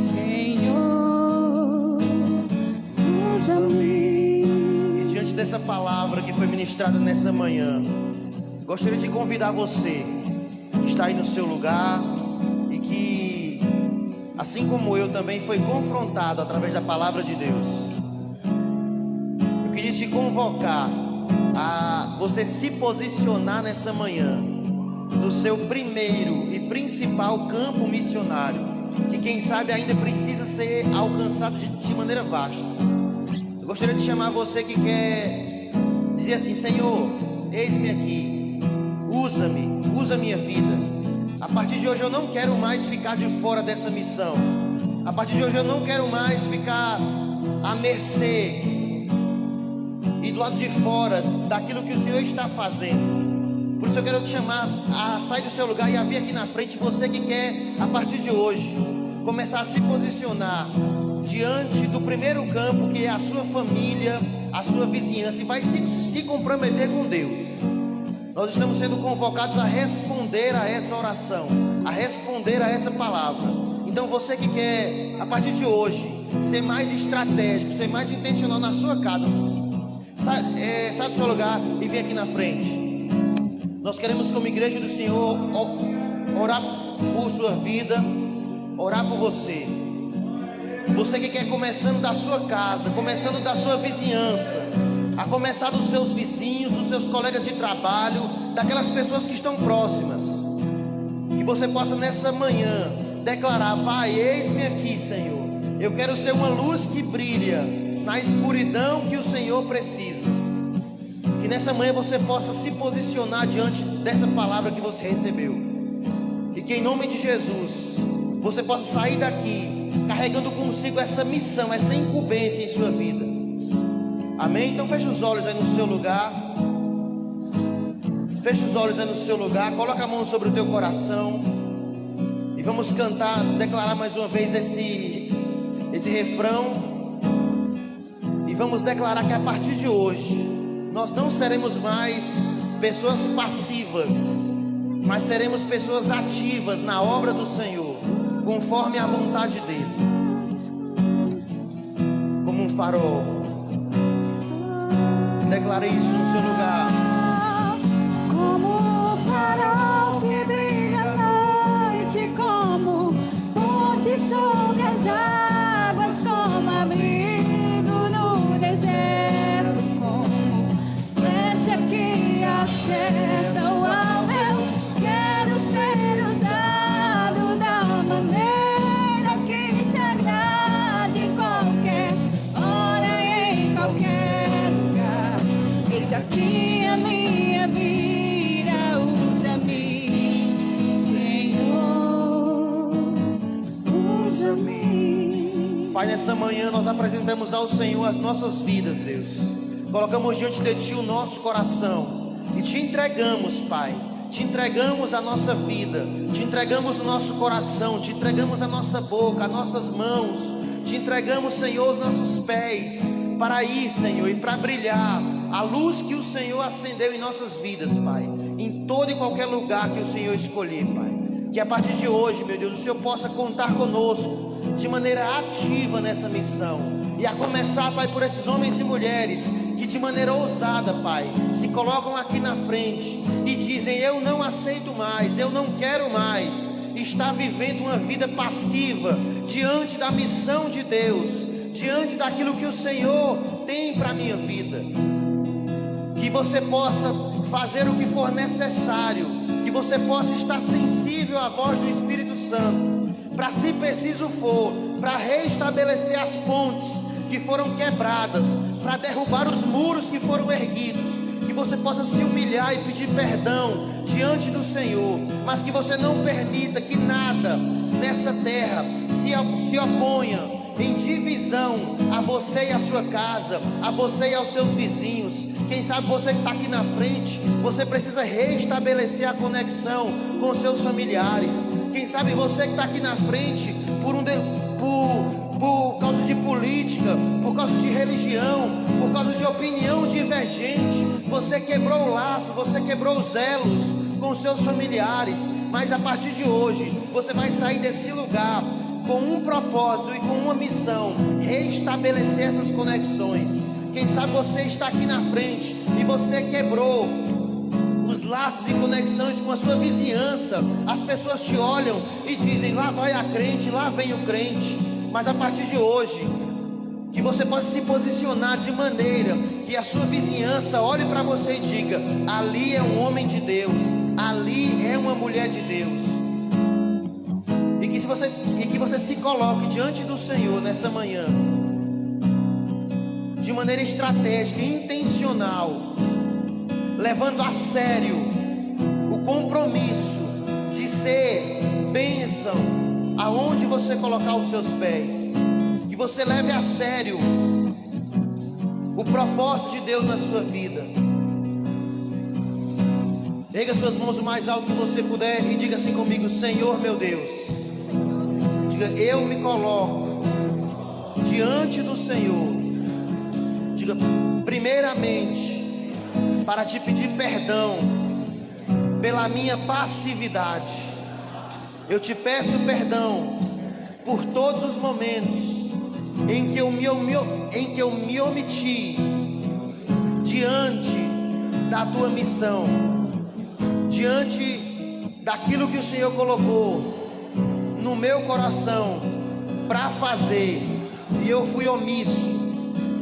Senhor, usa-me. E diante dessa palavra que foi ministrada nessa manhã, gostaria de convidar você que está aí no seu lugar e que, assim como eu, também foi confrontado através da palavra de Deus. Eu queria te convocar a você se posicionar nessa manhã no seu primeiro e principal campo missionário, que quem sabe ainda precisa ser alcançado de maneira vasta. Eu gostaria de chamar você que quer dizer assim: Senhor, eis-me aqui, usa-me, usa a minha vida. A partir de hoje eu não quero mais ficar de fora dessa missão. A partir de hoje eu não quero mais ficar à mercê e do lado de fora daquilo que o Senhor está fazendo. Por isso eu quero te chamar a sair do seu lugar e a vir aqui na frente. Você que quer, a partir de hoje, começar a se posicionar diante do primeiro campo, que é a sua família, a sua vizinhança, e vai se comprometer com Deus. Nós estamos sendo convocados a responder a essa oração, a responder a essa palavra. Então você que quer, a partir de hoje, ser mais estratégico, ser mais intencional na sua casa, sai do seu lugar e vem aqui na frente. Nós queremos, como igreja do Senhor, orar por sua vida, orar por você. Você que quer, começando da sua casa, começando da sua vizinhança, a começar dos seus vizinhos, dos seus colegas de trabalho, daquelas pessoas que estão próximas. Que você possa nessa manhã declarar: Pai, eis-me aqui, Senhor. Eu quero ser uma luz que brilha na escuridão que o Senhor precisa. Que nessa manhã você possa se posicionar diante dessa palavra que você recebeu. E que em nome de Jesus você possa sair daqui carregando consigo essa missão, essa incumbência em sua vida. Amém? Então feche os olhos aí no seu lugar. Feche os olhos aí no seu lugar. Coloca a mão sobre o teu coração. E vamos cantar, declarar mais uma vez esse refrão. E vamos declarar que a partir de hoje nós não seremos mais pessoas passivas, mas seremos pessoas ativas na obra do Senhor, conforme a vontade dEle. Como um farol. Declare isso no seu lugar. Como farol que brilha à noite, como ponte sobre as águas, como abrigo no deserto, como flecha que acerta o alvo. Eu quero ser usado da maneira que te agrade, em qualquer hora e em qualquer lugar. Eis aqui a minha vida, usa-me, Senhor, usa-me. Pai, nessa manhã nós apresentamos ao Senhor as nossas vidas, Deus. Colocamos diante de Ti o nosso coração e Te entregamos, Pai. Te entregamos a nossa vida, Te entregamos o nosso coração, Te entregamos a nossa boca, as nossas mãos. Te entregamos, Senhor, os nossos pés, para ir, Senhor, e para brilhar a luz que o Senhor acendeu em nossas vidas, Pai, em todo e qualquer lugar que o Senhor escolher, Pai. Que a partir de hoje, meu Deus, o Senhor possa contar conosco de maneira ativa nessa missão. E a começar, Pai, por esses homens e mulheres que de maneira ousada, Pai, se colocam aqui na frente e dizem: eu não aceito mais, eu não quero mais estar vivendo uma vida passiva diante da missão de Deus, diante daquilo que o Senhor tem para a minha vida. Que você possa fazer o que for necessário, que você possa estar sensível à voz do Espírito Santo, para, se preciso for, para restabelecer as pontes que foram quebradas, para derrubar os muros que foram erguidos. Que você possa se humilhar e pedir perdão diante do Senhor, mas que você não permita que nada nessa terra se oponha em divisão a você e a sua casa, a você e aos seus vizinhos. Quem sabe você que está aqui na frente, você precisa restabelecer a conexão com seus familiares. Quem sabe você que está aqui na frente por causa de política, por causa de religião, por causa de opinião divergente, você quebrou o laço, você quebrou os elos com seus familiares. Mas a partir de hoje você vai sair desse lugar com um propósito e com uma missão: restabelecer essas conexões. Quem sabe você está aqui na frente e você quebrou os laços de conexões com a sua vizinhança. As pessoas te olham e dizem: lá vai a crente, lá vem o crente. Mas a partir de hoje Que você possa se posicionar de maneira que a sua vizinhança olhe para você e diga: ali é um homem de Deus, ali é uma mulher de Deus. E que você se coloque diante do Senhor nessa manhã, de maneira estratégica e intencional, levando a sério o compromisso de ser bênção aonde você colocar os seus pés. Que você leve a sério o propósito de Deus na sua vida. Erga suas mãos o mais alto que você puder e diga assim comigo: Senhor meu Deus. Diga: eu me coloco diante do Senhor. Diga: primeiramente, para te pedir perdão pela minha passividade. Eu te peço perdão por todos os momentos em que eu me omiti diante da tua missão, diante daquilo que o Senhor colocou no meu coração para fazer, e eu fui omisso.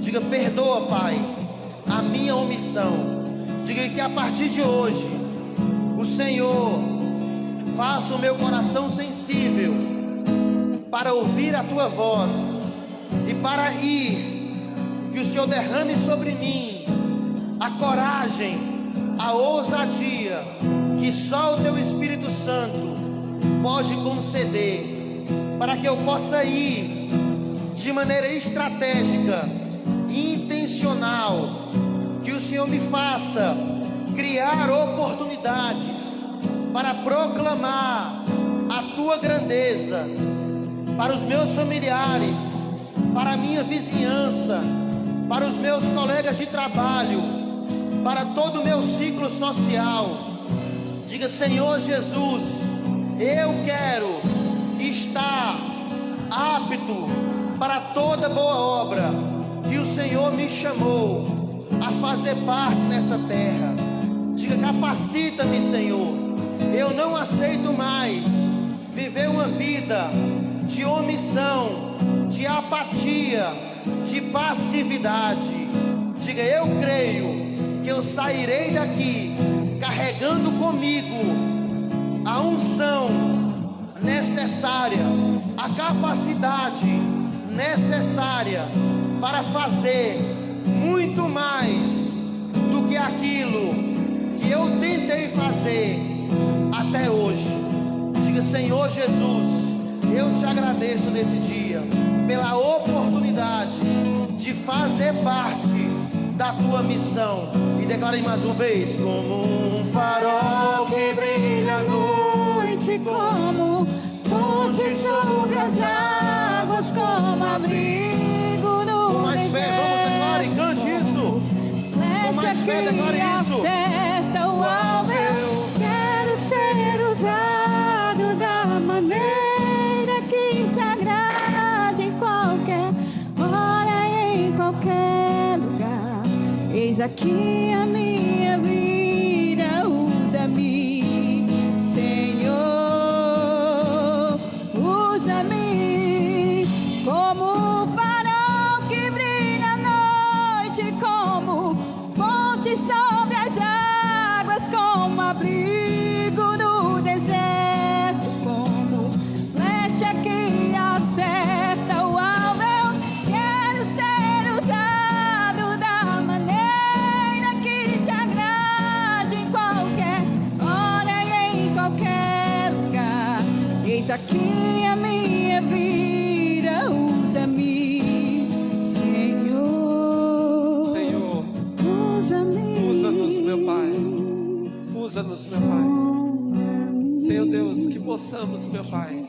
Diga: perdoa, Pai, a minha omissão. Diga que a partir de hoje o Senhor faça o meu coração sensível para ouvir a tua voz e para ir. Que o Senhor derrame sobre mim a coragem, a ousadia que só o teu Espírito Santo pode conceder, para que eu possa ir de maneira estratégica e intencional. Que o Senhor me faça criar oportunidades para proclamar a tua grandeza para os meus familiares, para a minha vizinhança, para os meus colegas de trabalho, para todo o meu ciclo social. Diga: Senhor Jesus, eu quero estar apto para toda boa obra que o Senhor me chamou a fazer parte nessa terra. Diga: capacita-me, Senhor. Eu não aceito mais viver uma vida de omissão, de apatia, de passividade. Diga: eu creio que eu sairei daqui carregando comigo a unção necessária, a capacidade necessária para fazer muito mais do que aquilo que eu tentei fazer até hoje. Diga: Senhor Jesus, eu te agradeço nesse dia pela oportunidade de fazer parte da tua missão. E declarei mais uma vez: como um farol que brilha à noite, como ponte sobre as águas, como abrigo no com mais fé, vamos, declare e cante isso. Flecha mais fé, declare que isso. acerta o alvo. Eu quero ser usado da maneira que te agrade, em qualquer hora e em qualquer lugar. Eis aqui a minha vida, usa-me, Senhor, usa-me como um farol que brilha à noite, como ponte sobre as águas, como abrigo no deserto, como flecha que acerta o alvo. Eu quero ser usado da maneira que te agrade, em qualquer hora e em qualquer lugar. Eis aqui a minha vida, usa-me, Senhor. Senhor, Usa-me. usa-nos, meu Pai. Usa-nos, meu Pai. Senhor Deus, que possamos, meu Pai,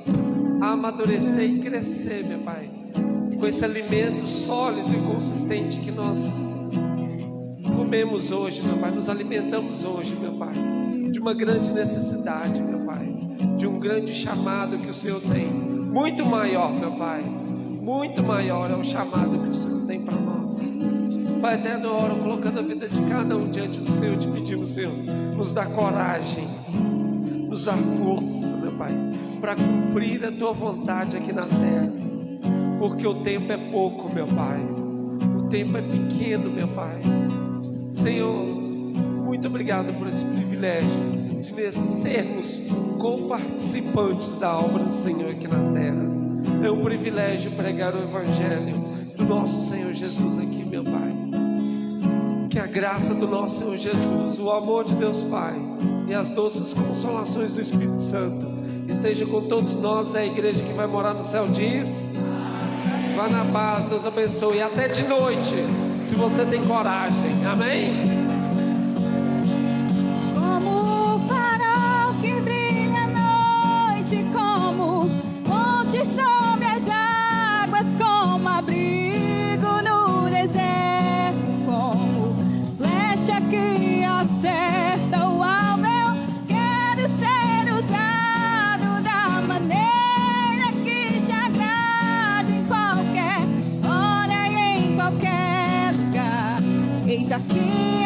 amadurecer e crescer, meu Pai, com esse alimento sólido e consistente que nós comemos hoje, meu Pai, nos alimentamos hoje, meu Pai, de uma grande necessidade, meu Pai, de um grande chamado que o Senhor tem, muito maior, meu Pai, muito maior é o chamado que o Senhor tem para nós. Pai eterno, eu oro colocando a vida de cada um diante do Senhor, te pedimos, Senhor, nos dá coragem, nos dá força, meu Pai, para cumprir a Tua vontade aqui na terra. porque o tempo é pouco, meu Pai. O tempo é pequeno, meu Pai. Senhor, muito obrigado por esse privilégio de sermos co-participantes da obra do Senhor aqui na terra. É um privilégio pregar o Evangelho do nosso Senhor Jesus aqui, meu Pai. Que a graça do nosso Senhor Jesus, o amor de Deus Pai e as doces consolações do Espírito Santo esteja com todos nós. A igreja que vai morar no céu diz: vá na paz, Deus abençoe. E até de noite, se você tem coragem. Amém? Como o farol que brilha à noite, como ponte sobre as águas, como abrigo no deserto, como flecha que acerta o alvo. Eu quero ser usado da maneira que te agrada, em qualquer hora e em qualquer lugar. Eis aqui